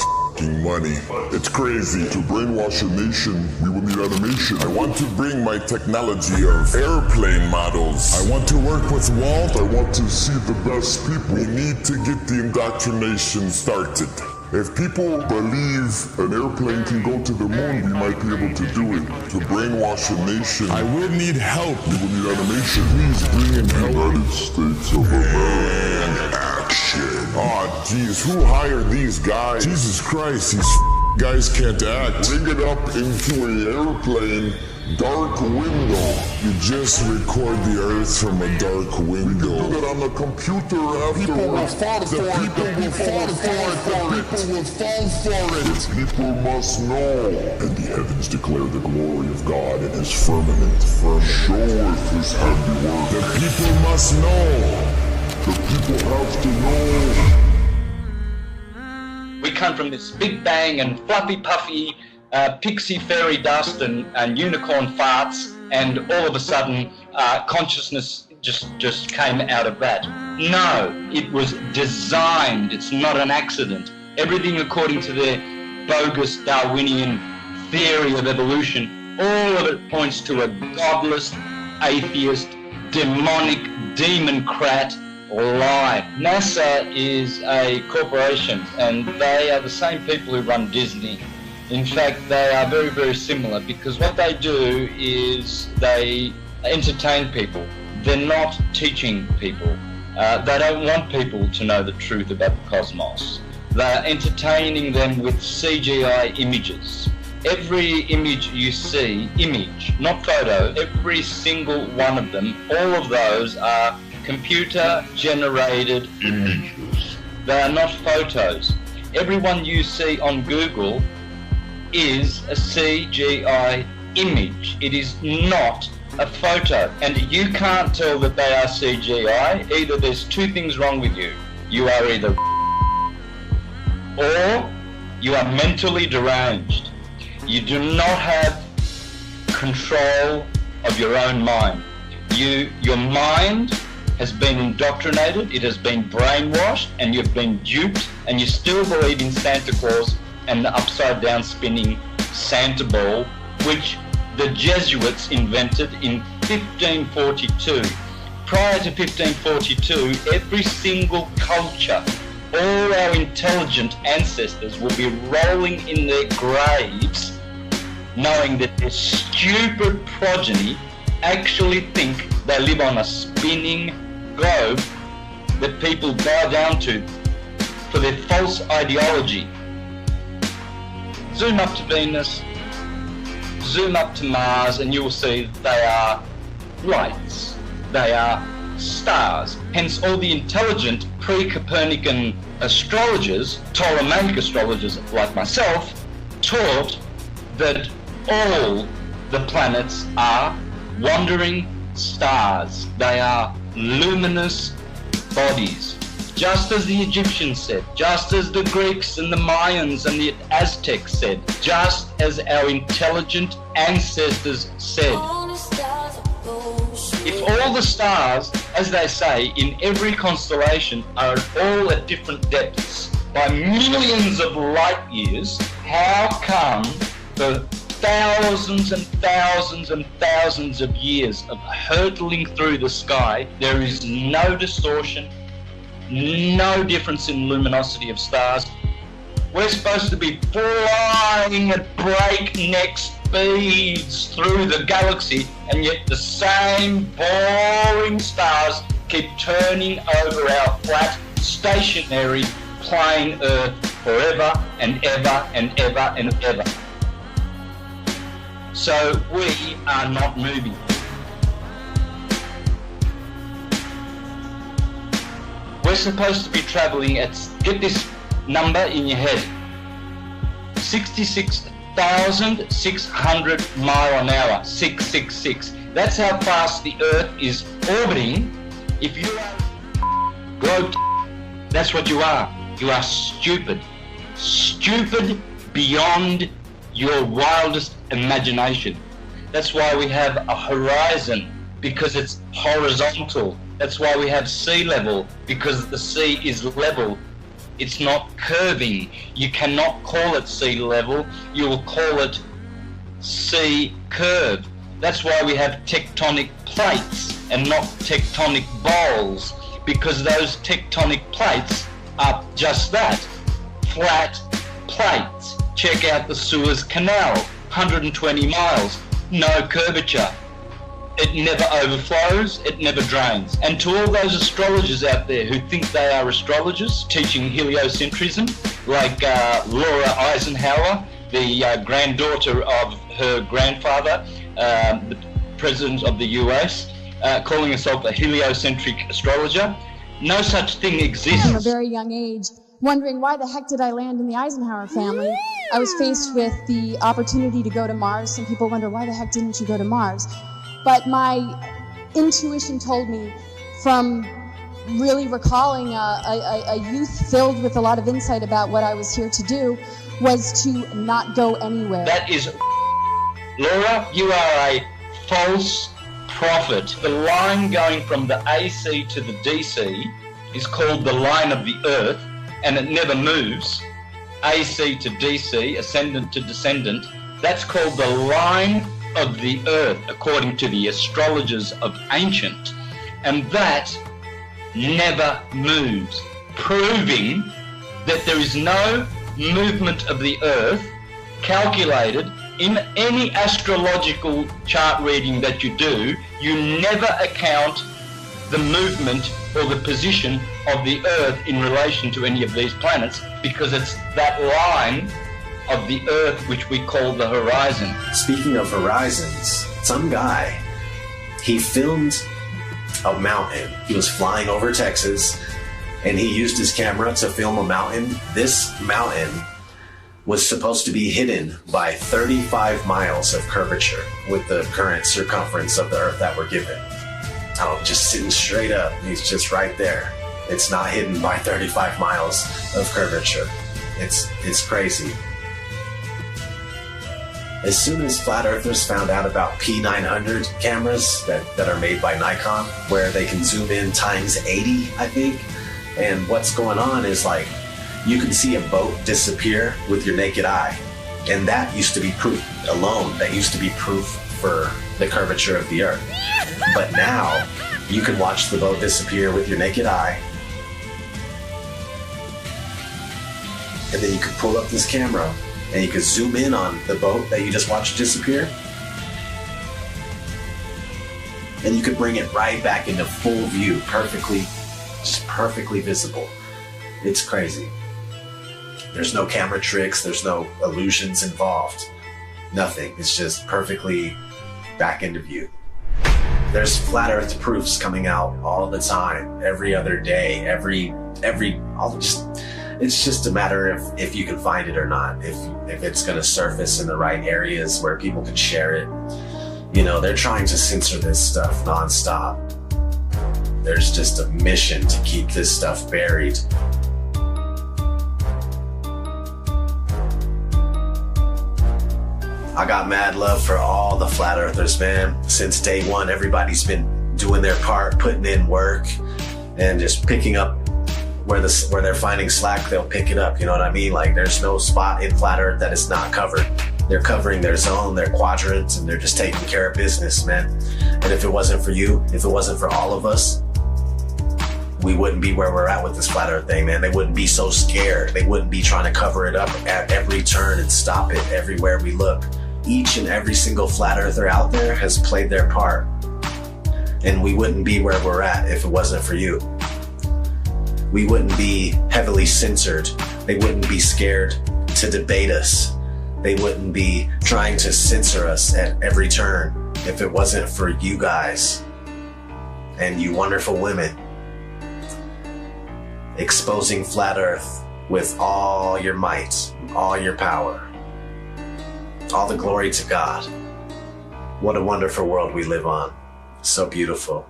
[SPEAKER 2] money. It's crazy. To brainwash a nation, we will need animation.
[SPEAKER 10] I want to bring my technology of airplane models.
[SPEAKER 2] I want to work with Walt. I want to see the best people.
[SPEAKER 10] We need to get the indoctrination started.
[SPEAKER 2] If people believe an airplane can go to the moon, we might be able to do it. To brainwash a nation,
[SPEAKER 10] I will need help.
[SPEAKER 2] We will need animation. Please bring in help. United States of America.
[SPEAKER 10] Action. Oh, geez, who hired these guys?
[SPEAKER 2] Jesus Christ, these guys can't act.
[SPEAKER 10] Bring it up into an airplane. Dark window.
[SPEAKER 2] You just record the Earth from a dark window.
[SPEAKER 10] We can do that on the computer after.
[SPEAKER 2] People will fall for it.
[SPEAKER 10] People will fall for it.
[SPEAKER 2] People must know.
[SPEAKER 10] And the heavens declare the glory of God in his firmament.
[SPEAKER 2] Showeth his handiwork.
[SPEAKER 10] The people must know.
[SPEAKER 2] The people have to know.
[SPEAKER 13] We come from this big bang and fluffy puffy pixie fairy dust and unicorn farts, and all of a sudden consciousness just came out of that. No, it was designed. It's not an accident. Everything according to their bogus Darwinian theory of evolution, all of it points to a godless, atheist, demonic, demon-crat lie. NASA is a corporation, and they are the same people who run Disney. In fact, they are very, very similar, because what they do is they entertain people. They're not teaching people. They don't want people to know the truth about the cosmos. They're entertaining them with CGI images. Every image you see, image, not photo, every single one of them, all of those are computer-generated images. They are not photos. Everyone you see on Google is a CGI image. It is not a photo. And you can't tell that they are CGI. Either there's 2 things wrong with you. You are either or you are mentally deranged. You do not have control of your own mind. Your mind has been indoctrinated, it has been brainwashed, and you've been duped, and you still believe in Santa Claus and the upside down spinning Santa ball, which the Jesuits invented in 1542. Prior to 1542, every single culture, all our intelligent ancestors will be rolling in their graves knowing that their stupid progeny actually think they live on a spinning globe that people bow down to for their false ideology. Zoom up to Venus, zoom up to Mars, and you will see that they are lights. They are stars. Hence all the intelligent pre-Copernican astrologers, Ptolemaic astrologers like myself, taught that all the planets are wandering stars. They are luminous bodies. Just as the Egyptians said, just as the Greeks and the Mayans and the Aztecs said, just as our intelligent ancestors said. If all the stars, as they say, in every constellation are all at different depths by millions of light years, how come for thousands and thousands and thousands of years of hurtling through the sky, there is no distortion, no difference in luminosity of stars? We're supposed to be flying at breakneck speeds through the galaxy, and yet the same boring stars keep turning over our flat, stationary, plain Earth forever and ever and ever and ever. So we are not moving. We're supposed to be traveling at, get this number in your head, 66,600 miles an hour, 666. That's how fast the Earth is orbiting. If you are globe, that's what you are. You are stupid. Stupid beyond your wildest imagination. That's why we have a horizon, because it's horizontal. That's why we have sea level, because the sea is level. It's not curving. You cannot call it sea level. You will call it sea curve. That's why we have tectonic plates and not tectonic bowls, because those tectonic plates are just that, flat plates. Check out the Suez Canal, 120 miles, no curvature. It never overflows, it never drains. And to all those astrologers out there who think they are astrologers, teaching heliocentrism, like Laura Eisenhower, the granddaughter of her grandfather, the president of the US, calling herself a heliocentric astrologer, no such thing exists.
[SPEAKER 12] From a very young age, wondering why the heck did I land in the Eisenhower family. I was faced with the opportunity to go to Mars. Some people wonder, why the heck didn't you go to Mars? But my intuition told me, from really recalling a youth filled with a lot of insight about what I was here to do, was to not go anywhere.
[SPEAKER 13] That is, Laura, you are a false prophet. The line going from the AC to the DC is called the line of the Earth, and it never moves. AC to DC, ascendant to descendant, that's called the line of the Earth, according to the astrologers of ancient, and that never moves, proving that there is no movement of the Earth calculated in any astrological chart reading that you do. You never account the movement or the position of the Earth in relation to any of these planets, because it's that line of the Earth which we call the horizon.
[SPEAKER 14] Speaking of horizons, some guy, he filmed a mountain. He was flying over Texas, and he used his camera to film a mountain. This mountain was supposed to be hidden by 35 miles of curvature with the current circumference of the Earth that we're given. Oh, just sitting straight up. He's just right there. It's not hidden by 35 miles of curvature. It's crazy. As soon as flat earthers found out about P900 cameras that are made by Nikon, where they can zoom in times 80, I think, and what's going on is, like, you can see a boat disappear with your naked eye, and that used to be proof alone. That used to be proof for the curvature of the Earth. But now you can watch the boat disappear with your naked eye, and then you could pull up this camera and you could zoom in on the boat that you just watched disappear, and you could bring it right back into full view, perfectly, just perfectly visible. It's crazy. There's no camera tricks, there's no illusions involved. Nothing. It's just perfectly back into view. There's flat earth proofs coming out all the time, every other day, it's just a matter of if you can find it or not, if it's gonna surface in the right areas where people can share it. You know, they're trying to censor this stuff nonstop. There's just a mission to keep this stuff buried. I got mad love for all the flat earthers, man. Since day one, everybody's been doing their part, putting in work, and just picking up where they're finding slack, they'll pick it up, you know what I mean? Like, there's no spot in flat earth that is not covered. They're covering their zone, their quadrants, and they're just taking care of business, man. And if it wasn't for you, if it wasn't for all of us, we wouldn't be where we're at with this flat earth thing, man. They wouldn't be so scared. They wouldn't be trying to cover it up at every turn and stop it everywhere we look. Each and every single flat earther out there has played their part. And we wouldn't be where we're at if it wasn't for you. We wouldn't be heavily censored. They wouldn't be scared to debate us. They wouldn't be trying to censor us at every turn if it wasn't for you guys and you wonderful women exposing flat earth with all your might, all your power. All the glory to God. What a wonderful world we live on. So beautiful.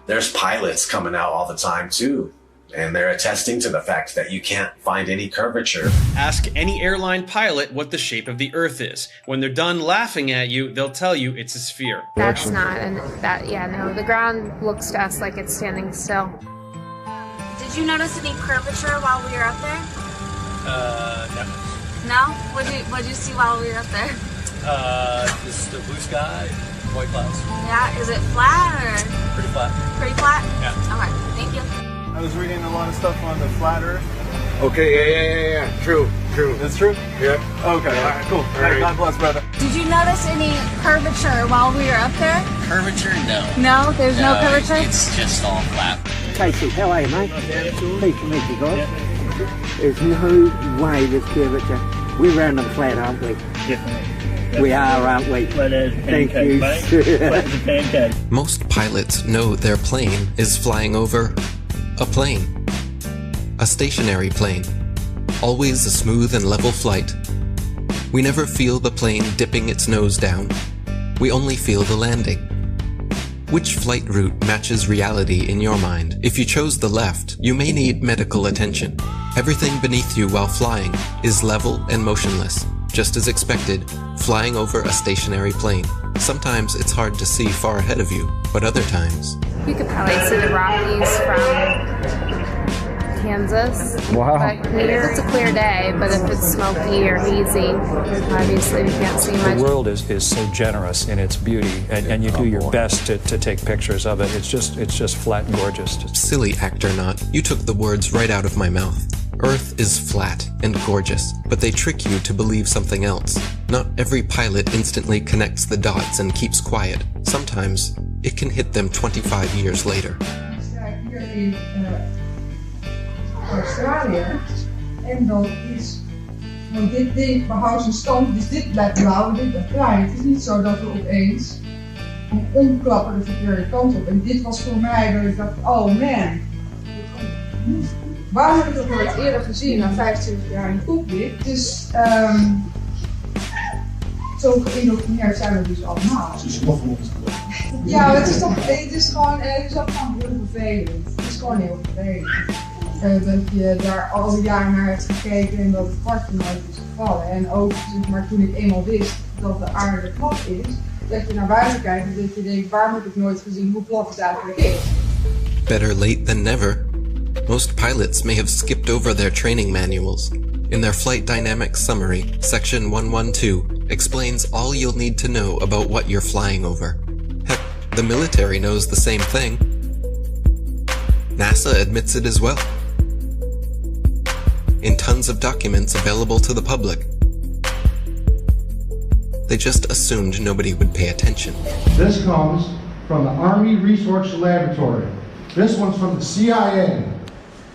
[SPEAKER 14] There's pilots coming out all the time too. And they're attesting to the fact that you can't find any curvature.
[SPEAKER 15] Ask any airline pilot what the shape of the Earth is. When they're done laughing at you, they'll tell you it's a sphere.
[SPEAKER 16] That's not, and that, yeah, no, the ground looks to us like it's standing still.
[SPEAKER 17] Did you notice any curvature while we were up there?
[SPEAKER 18] No.
[SPEAKER 17] No? What'd you see while we were up there?
[SPEAKER 18] Just the blue sky, white clouds.
[SPEAKER 17] Yeah, is it flat or?
[SPEAKER 18] Pretty flat.
[SPEAKER 17] Pretty flat?
[SPEAKER 18] Yeah.
[SPEAKER 17] Okay, thank you.
[SPEAKER 19] I was reading a lot of stuff on the flat earth.
[SPEAKER 21] Okay, yeah. True.
[SPEAKER 19] It's true?
[SPEAKER 21] Yeah.
[SPEAKER 19] Okay, all right, cool.
[SPEAKER 21] All right.
[SPEAKER 19] God bless, brother.
[SPEAKER 17] Did you notice any curvature while we were up there?
[SPEAKER 18] Curvature? No.
[SPEAKER 17] No? There's no curvature?
[SPEAKER 18] It's just all flat.
[SPEAKER 22] Casey, how are you, mate? Pleased to meet you guys. There's no way there's curvature. We're round and flat, aren't we?
[SPEAKER 18] Definitely.
[SPEAKER 22] We are, aren't we? Thank you.
[SPEAKER 1] Most pilots know their plane is flying over a plane. A stationary plane. Always a smooth and level flight. We never feel the plane dipping its nose down. We only feel the landing. Which flight route matches reality in your mind? If you chose the left, you may need medical attention. Everything beneath you while flying is level and motionless. Just as expected, flying over a stationary plane. Sometimes it's hard to see far ahead of you, but other times...
[SPEAKER 16] You could probably see the Rockies from Kansas.
[SPEAKER 21] Wow.
[SPEAKER 16] But if it's a clear day, but if it's smoky or hazy, obviously we can't see much.
[SPEAKER 28] The world is so generous in its beauty, and you do your best to take pictures of it. It's just flat gorgeous.
[SPEAKER 1] Silly act or not, you took the words right out of my mouth. Earth is flat and gorgeous, but they trick you to believe something else. Not every pilot instantly connects the dots and keeps quiet. Sometimes it can hit them 25 years later.
[SPEAKER 29] Australië. En dat is, want dit ding behoudt zijn stand, dus dit blijft blauw en dit blijft bruin. Het is niet zo dat we opeens omklappen de verkeerde kant op. En dit was voor mij dat ik dacht, oh man, waar heb ik dat nooit eerder gezien na 25 jaar in cockpit? Dus zo geïndoctrineerd zijn we dus allemaal. Ja, het is gewoon heel vervelend. Het is gewoon heel vervelend. Dat je daar al die jaren naar hebt gekeken en dat het kwartje nooit is gevallen. En ook zeg maar, toen ik eenmaal wist dat de aarde plat is, dat je naar buiten kijkt en dat je denkt, waar heb ik nooit gezien hoe plat het eigenlijk is.
[SPEAKER 1] Better late than never. Most pilots may have skipped over their training manuals. In their Flight Dynamics Summary, Section 112 explains all you'll need to know about what you're flying over. Heck, the military knows the same thing. NASA admits it as well. In tons of documents available to the public. They just assumed nobody would pay attention.
[SPEAKER 30] This comes from the Army Research Laboratory. This one's from the CIA.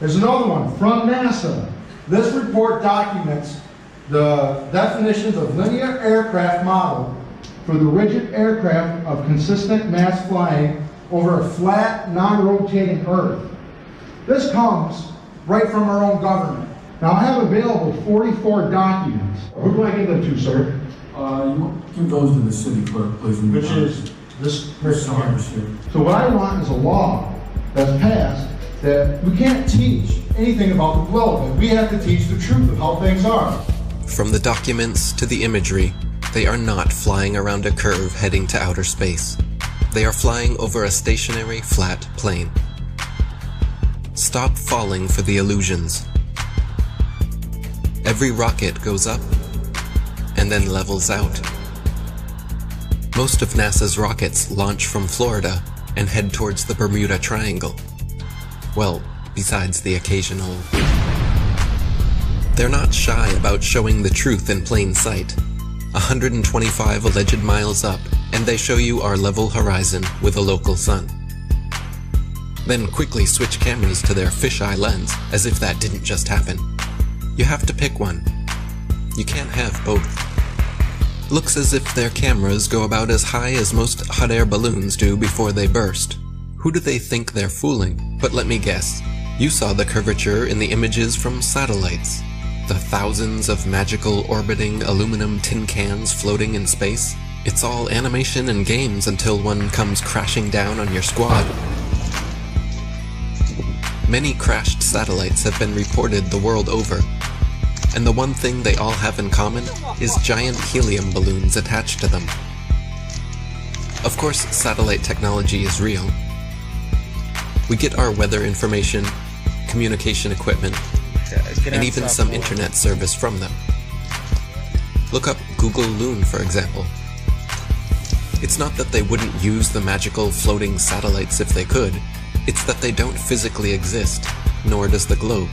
[SPEAKER 3] There's another one from NASA. This report documents the definitions of linear aircraft model for the rigid aircraft of consistent mass flying over a flat, non-rotating Earth. This comes right from our own government. Now I have available 44 documents. Who do I give them to, sir?
[SPEAKER 4] You give those to the city clerk, please.
[SPEAKER 3] Which is this person
[SPEAKER 4] here.
[SPEAKER 3] So what I want is a law that's passed that we can't teach anything about the globe, and we have to teach the truth of how things are.
[SPEAKER 1] From the documents to the imagery, they are not flying around a curve heading to outer space. They are flying over a stationary, flat plane. Stop falling for the illusions. Every rocket goes up and then levels out. Most of NASA's rockets launch from Florida and head towards the Bermuda Triangle. Well, besides the occasional... They're not shy about showing the truth in plain sight. 125 alleged miles up, and they show you our level horizon with a local sun. Then quickly switch cameras to their fisheye lens, as if that didn't just happen. You have to pick one. You can't have both. Looks as if their cameras go about as high as most hot air balloons do before they burst. Who do they think they're fooling? But let me guess. You saw the curvature in the images from satellites. The thousands of magical orbiting aluminum tin cans floating in space. It's all animation and games until one comes crashing down on your squad. Many crashed satellites have been reported the world over. And the one thing they all have in common is giant helium balloons attached to them. Of course, satellite technology is real. We get our weather information, communication equipment, and even some internet service from them. Look up Google Loon, for example. It's not that they wouldn't use the magical floating satellites if they could, it's that they don't physically exist, nor does the globe.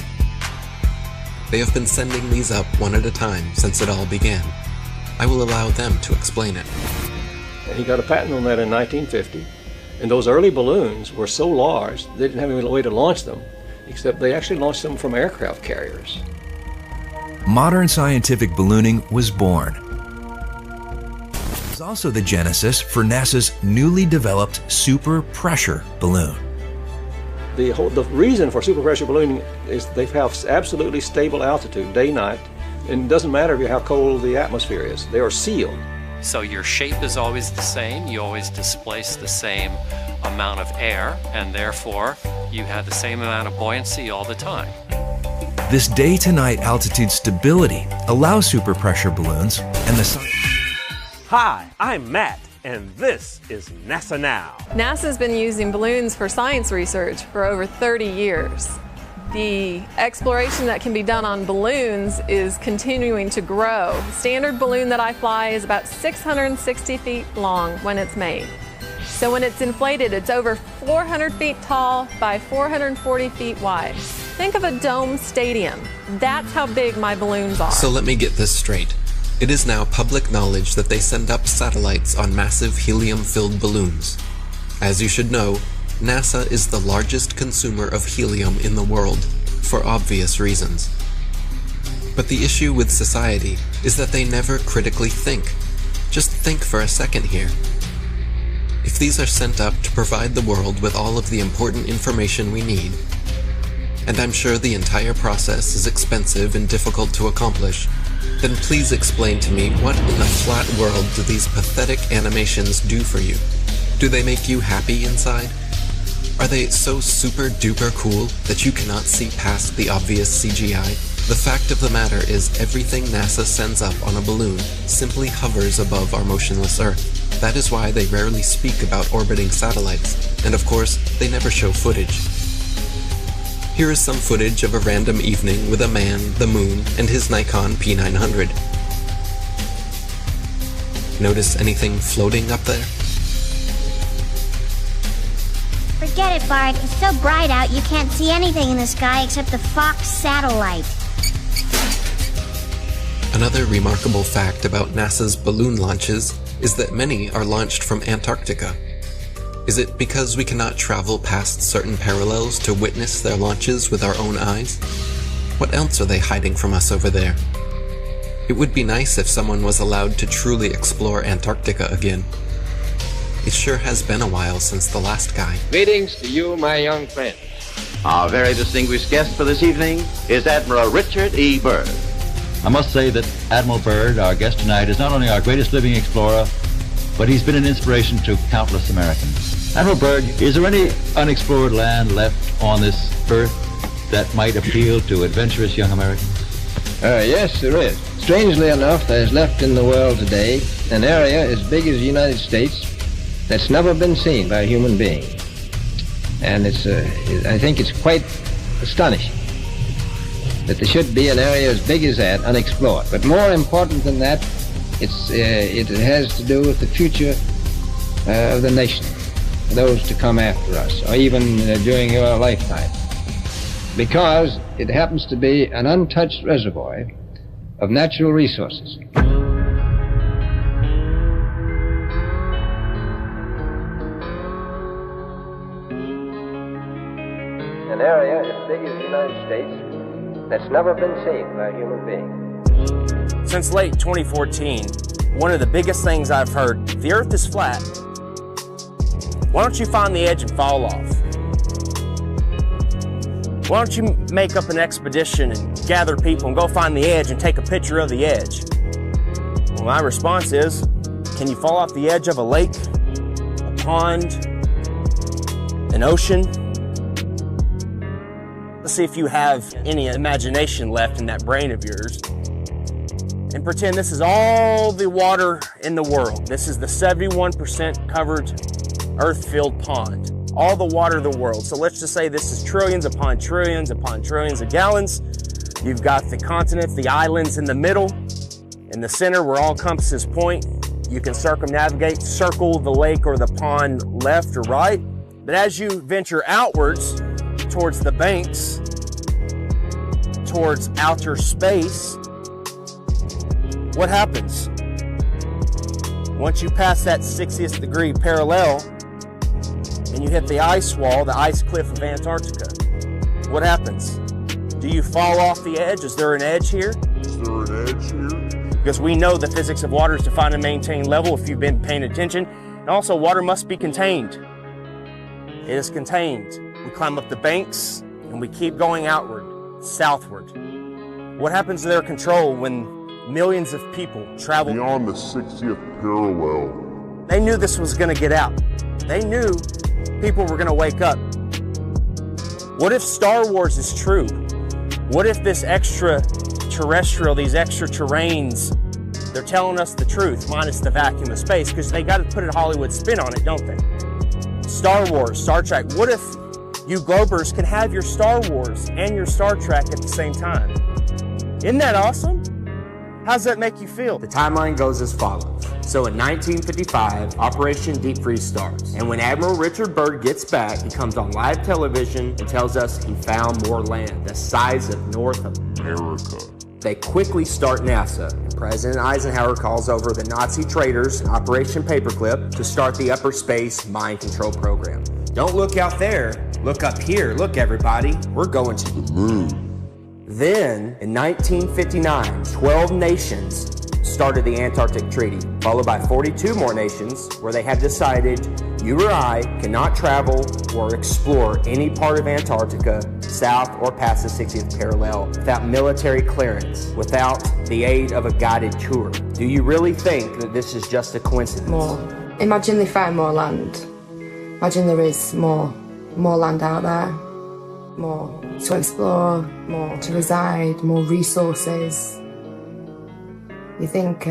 [SPEAKER 1] They have been sending these up one at a time since it all began. I will allow them to explain it.
[SPEAKER 28] He got a patent on that in 1950, and those early balloons were so large they didn't have any way to launch them, except they actually launched them from aircraft carriers.
[SPEAKER 5] Modern scientific ballooning was born. It was also the genesis for NASA's newly developed super pressure balloon.
[SPEAKER 28] The reason for super pressure ballooning is they have absolutely stable altitude, day, night, and it doesn't matter how cold the atmosphere is. They are sealed.
[SPEAKER 7] So your shape is always the same, you always displace the same amount of air, and therefore you have the same amount of buoyancy all the time.
[SPEAKER 5] This day-to-night altitude stability allows super pressure balloons and the sun.
[SPEAKER 11] Hi, I'm Matt, and this is NASA Now.
[SPEAKER 16] NASA's been using balloons for science research for over 30 years. The exploration that can be done on balloons is continuing to grow. The standard balloon that I fly is about 660 feet long when it's made. So when it's inflated, it's over 400 feet tall by 440 feet wide. Think of a dome stadium. That's how big my balloons are.
[SPEAKER 1] So let me get this straight. It is now public knowledge that they send up satellites on massive helium-filled balloons. As you should know, NASA is the largest consumer of helium in the world, for obvious reasons. But the issue with society is that they never critically think. Just think for a second here. If these are sent up to provide the world with all of the important information we need, and I'm sure the entire process is expensive and difficult to accomplish, then please explain to me what in the flat world do these pathetic animations do for you? Do they make you happy inside? Are they so super duper cool that you cannot see past the obvious CGI? The fact of the matter is everything NASA sends up on a balloon simply hovers above our motionless Earth. That is why they rarely speak about orbiting satellites, and of course, they never show footage. Here is some footage of a random evening with a man, the moon, and his Nikon P900. Notice anything floating up there?
[SPEAKER 20] Forget it, Bart. It's so bright out you can't see anything in the sky except the Fox satellite.
[SPEAKER 1] Another remarkable fact about NASA's balloon launches is that many are launched from Antarctica. Is it because we cannot travel past certain parallels to witness their launches with our own eyes? What else are they hiding from us over there? It would be nice if someone was allowed to truly explore Antarctica again. It sure has been a while since the last guy.
[SPEAKER 6] Greetings to you, my young friend. Our very distinguished guest for this evening is Admiral Richard E. Byrd.
[SPEAKER 8] I must say that Admiral Byrd, our guest tonight, is not only our greatest living explorer, but he's been an inspiration to countless Americans. Admiral Byrd, is there any unexplored land left on this earth that might appeal to adventurous young Americans?
[SPEAKER 9] Yes, there is. Strangely enough, there's left in the world today an area as big as the United States that's never been seen by a human being. And I think it's quite astonishing that there should be an area as big as that unexplored. But more important than that, it has to do with the future of the nation, those to come after us, or even during your lifetime. Because it happens to be an untouched reservoir of natural resources. An area as big as the United States that's never been seen by a human being.
[SPEAKER 10] Since late 2014, one of the biggest things I've heard, the Earth is flat. Why don't you find the edge and fall off? Why don't you make up an expedition and gather people and go find the edge and take a picture of the edge? Well, my response is, can you fall off the edge of a lake, a pond, an ocean? Let's see if you have any imagination left in that brain of yours. And pretend this is all the water in the world. This is the 71% covered earth-filled pond. All the water of the world. So let's just say this is trillions upon trillions upon trillions of gallons. You've got the continents, the islands in the middle. In the center where all compasses point, you can circumnavigate, circle the lake or the pond left or right. But as you venture outwards towards the banks, towards outer space, what happens? Once you pass that 60th degree parallel, and you hit the ice wall, the ice cliff of Antarctica, what happens? Do you fall off the edge? Is there an edge here?
[SPEAKER 2] Is there an edge here?
[SPEAKER 10] Because we know the physics of water is to find and maintain level if you've been paying attention. And also, water must be contained. It is contained. We climb up the banks and we keep going outward, southward. What happens to their control when millions of people travel
[SPEAKER 2] beyond the 60th parallel?
[SPEAKER 10] They knew this was going to get out. They knew people were going to wake up. What if Star Wars is true? What if this extraterrestrial, these extra terrains, they're telling us the truth, minus the vacuum of space, because they got to put a Hollywood spin on it, don't they? Star Wars, Star Trek. What if you Globers can have your Star Wars and your Star Trek at the same time? Isn't that awesome? How does that make you feel?
[SPEAKER 23] The timeline goes as follows. So in 1955, Operation Deep Freeze starts. And when Admiral Richard Byrd gets back, he comes on live television and tells us he found more land, the size of North America. They quickly start NASA. And President Eisenhower calls over the Nazi traitors, Operation Paperclip, to start the upper space mind control program. Don't look out there, look up here. Look, everybody, we're going to the moon. Then, in 1959, 12 nations started the Antarctic Treaty, followed by 42 more nations where they have decided you or I cannot travel or explore any part of Antarctica south or past the 60th parallel without military clearance, without the aid of a guided tour. Do you really think that this is just a coincidence?
[SPEAKER 24] More. Imagine they found more land. Imagine there is more land out there. More to explore, more to reside, more resources. You think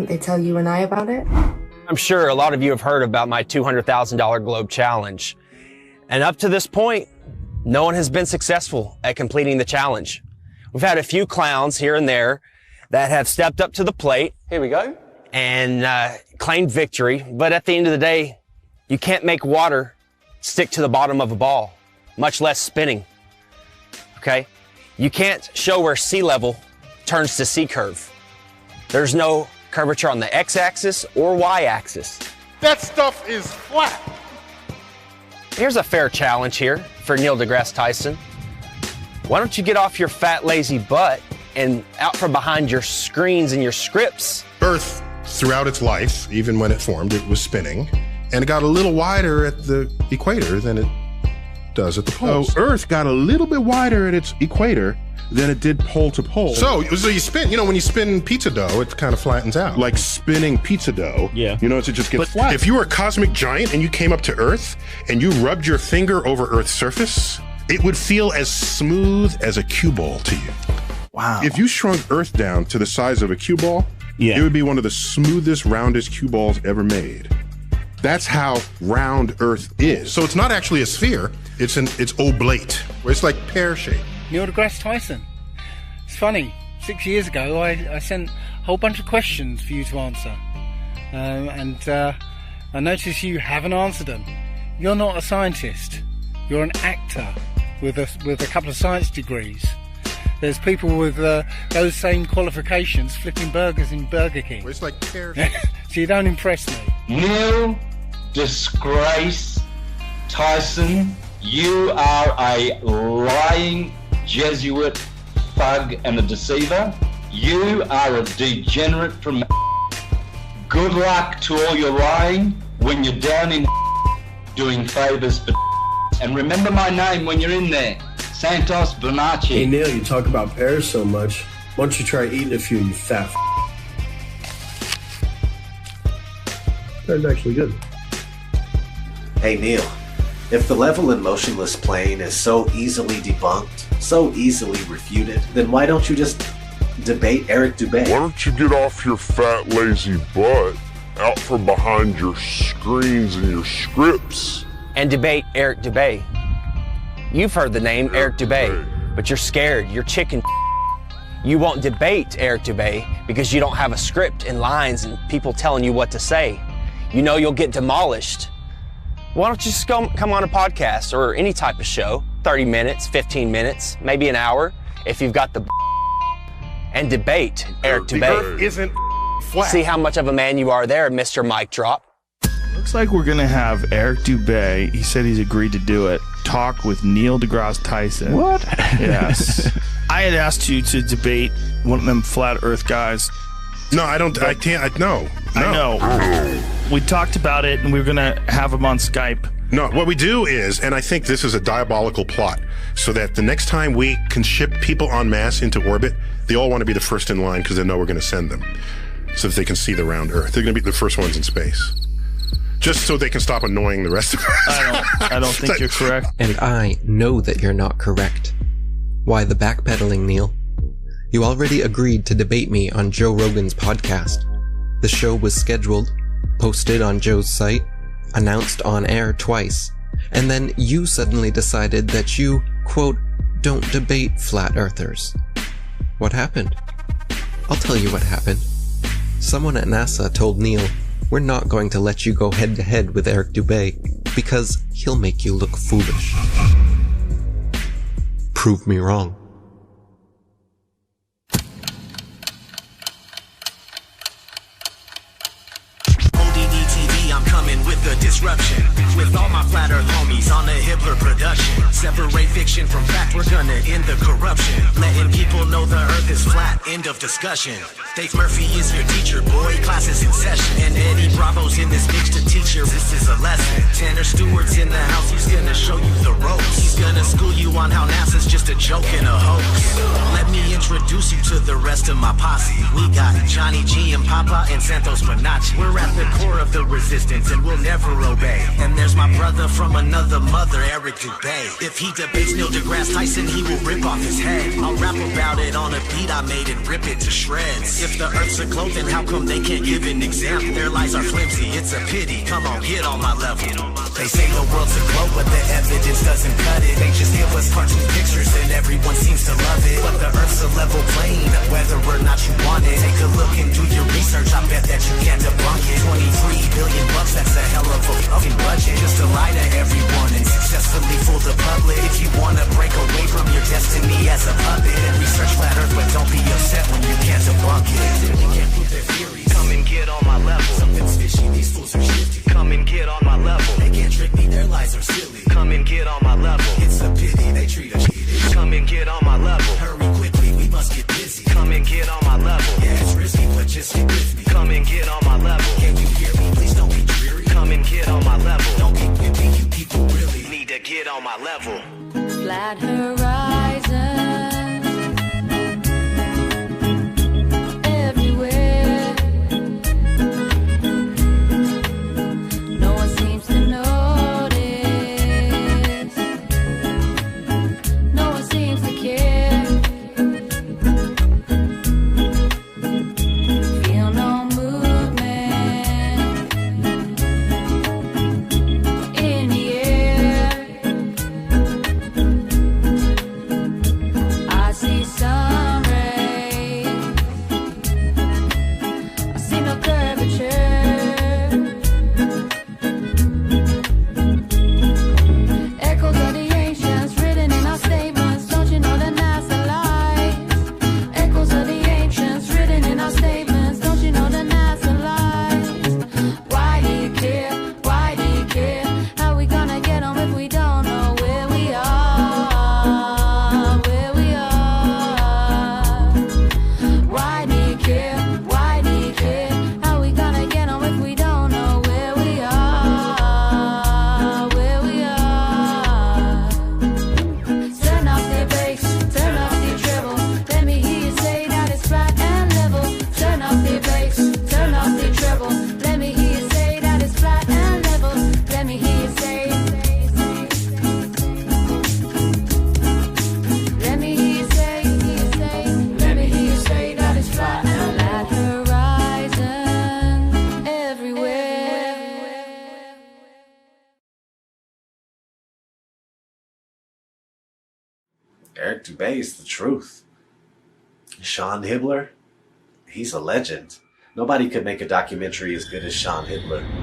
[SPEAKER 24] they tell you and I about it?
[SPEAKER 10] I'm sure a lot of you have heard about my $200,000 globe challenge. And up to this point, no one has been successful at completing the challenge. We've had a few clowns here and there that have stepped up to the plate. Here we go. And claimed victory. But at the end of the day, you can't make water stick to the bottom of a ball, much less spinning. Okay? You can't show where sea level turns to sea curve. There's no curvature on the x-axis or y-axis.
[SPEAKER 12] That stuff is flat.
[SPEAKER 10] Here's a fair challenge here for Neil deGrasse Tyson. Why don't you get off your fat, lazy butt and out from behind your screens and your scripts?
[SPEAKER 13] Earth, throughout its life, even when it formed, it was spinning, and it got a little wider at the equator than it does at the poles.
[SPEAKER 14] So Earth got a little bit wider at its equator than it did pole to pole.
[SPEAKER 13] So you spin, when you spin pizza dough, it kind of flattens out.
[SPEAKER 14] Like spinning pizza dough.
[SPEAKER 15] Yeah.
[SPEAKER 14] It just gets flat.
[SPEAKER 13] If you were a cosmic giant and you came up to Earth and you rubbed your finger over Earth's surface, it would feel as smooth as a cue ball to you.
[SPEAKER 15] Wow.
[SPEAKER 14] If you shrunk Earth down to the size of a cue ball, it would be one of the smoothest, roundest cue balls ever made. That's how round Earth is.
[SPEAKER 13] So it's not actually a sphere, it's oblate. It's like pear-shaped.
[SPEAKER 17] Neil deGrasse Tyson. It's funny, 6 years ago I sent a whole bunch of questions for you to answer. And I noticed you haven't answered them. You're not a scientist. You're an actor with a couple of science degrees. There's people with those same qualifications flipping burgers in Burger King.
[SPEAKER 13] It's like pear.
[SPEAKER 17] So you don't impress me.
[SPEAKER 19] Neil Disgrace Tyson, you are a lying Jesuit thug and a deceiver. You are a degenerate from. Good luck to all your lying when you're down in doing favors for. And remember my name when you're in there. Santos Bonacci.
[SPEAKER 25] Hey Neil, you talk about pears so much. Why don't you try eating a few, you fat That's actually good.
[SPEAKER 26] Hey Neil, if the level and motionless plane is so easily debunked, so easily refuted, then why don't you just debate Eric Dubay?
[SPEAKER 2] Why don't you get off your fat, lazy butt out from behind your screens and your scripts?
[SPEAKER 10] And debate Eric Dubay. You've heard the name Eric Dubay, but you're scared. You're chicken. You won't debate Eric Dubay because you don't have a script and lines and people telling you what to say. You know you'll get demolished. Why don't you just come on a podcast or any type of show, 30 minutes, 15 minutes, maybe an hour, if you've got the and debate Eric Dubay.
[SPEAKER 13] The Earth isn't flat.
[SPEAKER 10] See how much of a man you are there, Mr. Mic Drop.
[SPEAKER 15] Looks like we're gonna have Eric Dubay, he said he's agreed to do it, talk with Neil deGrasse Tyson.
[SPEAKER 25] What?
[SPEAKER 15] Yes. I had asked you to debate one of them flat earth guys.
[SPEAKER 13] No, I can't, no.
[SPEAKER 15] I know. We talked about it and we were gonna have him on Skype.
[SPEAKER 13] No, what we do is, and I think this is a diabolical plot, so that the next time we can ship people en masse into orbit, they all want to be the first in line because they know we're going to send them, so that they can see the round Earth. They're going to be the first ones in space. Just so they can stop annoying the rest of us.
[SPEAKER 15] I don't think you're correct.
[SPEAKER 1] And I know that you're not correct. Why the backpedaling, Neil? You already agreed to debate me on Joe Rogan's podcast. The show was scheduled, posted on Joe's site, announced on air twice, and then you suddenly decided that you, quote, don't debate flat earthers. What happened? I'll tell you what happened. Someone at NASA told Neil, we're not going to let you go head to head with Eric Dubay because he'll make you look foolish. Prove me wrong.
[SPEAKER 27] The disruption with all my flat earth homies on the Hitler production. Separate fiction from fact, we're gonna end the corruption. Letting people know the earth is flat, end of discussion. Dave Murphy is your teacher, boy, class is in session. And Eddie Bravo's in this bitch to teach you, this is a lesson. Tanner Stewart's in the house, he's gonna show you the ropes. He's gonna school you on how NASA's just a joke and a hoax. Let me introduce you to the rest of my posse. We got Johnny G and Papa and Santos Bonacci. We're at the core of the resistance and we'll never obey. And there's my brother from another mother, Eric Dubay. If he debates Neil deGrasse Tyson, he will rip off his head. I'll rap about it on a beat I made and rip it to shreds. If the earth's a globe, then how come they can't give an example? Their lies are flimsy, it's a pity. Come on, get on my level. They say the world's a globe, but the evidence doesn't cut it. They just give us cartoon pictures and everyone seems to love it. But the earth's a level plane, whether or not you want it. Take a look and do your research, I bet that you can't debunk it. $23 billion, that's a hell of a fucking budget. Just to lie to everyone and successfully fool the public. If you wanna break away from your destiny as a puppet, then research flat earth, but don't be upset when you can't debunk it. They can't prove their theories. Come and get on my level. Something's fishy, these fools are shifty. Come get on my level. Hurry quickly, we must get busy. Come and get on my level. Yeah, it's risky, but just stick with me. Come and get on my level. Can you hear me? Please don't be dreary. Come and get on my level. Don't be wimpy, you people really need to get on my level.
[SPEAKER 3] Flat horizon.
[SPEAKER 26] Eric Dubay is the truth. Sean Hibbler, he's a legend. Nobody could make a documentary as good as Sean Hibbler.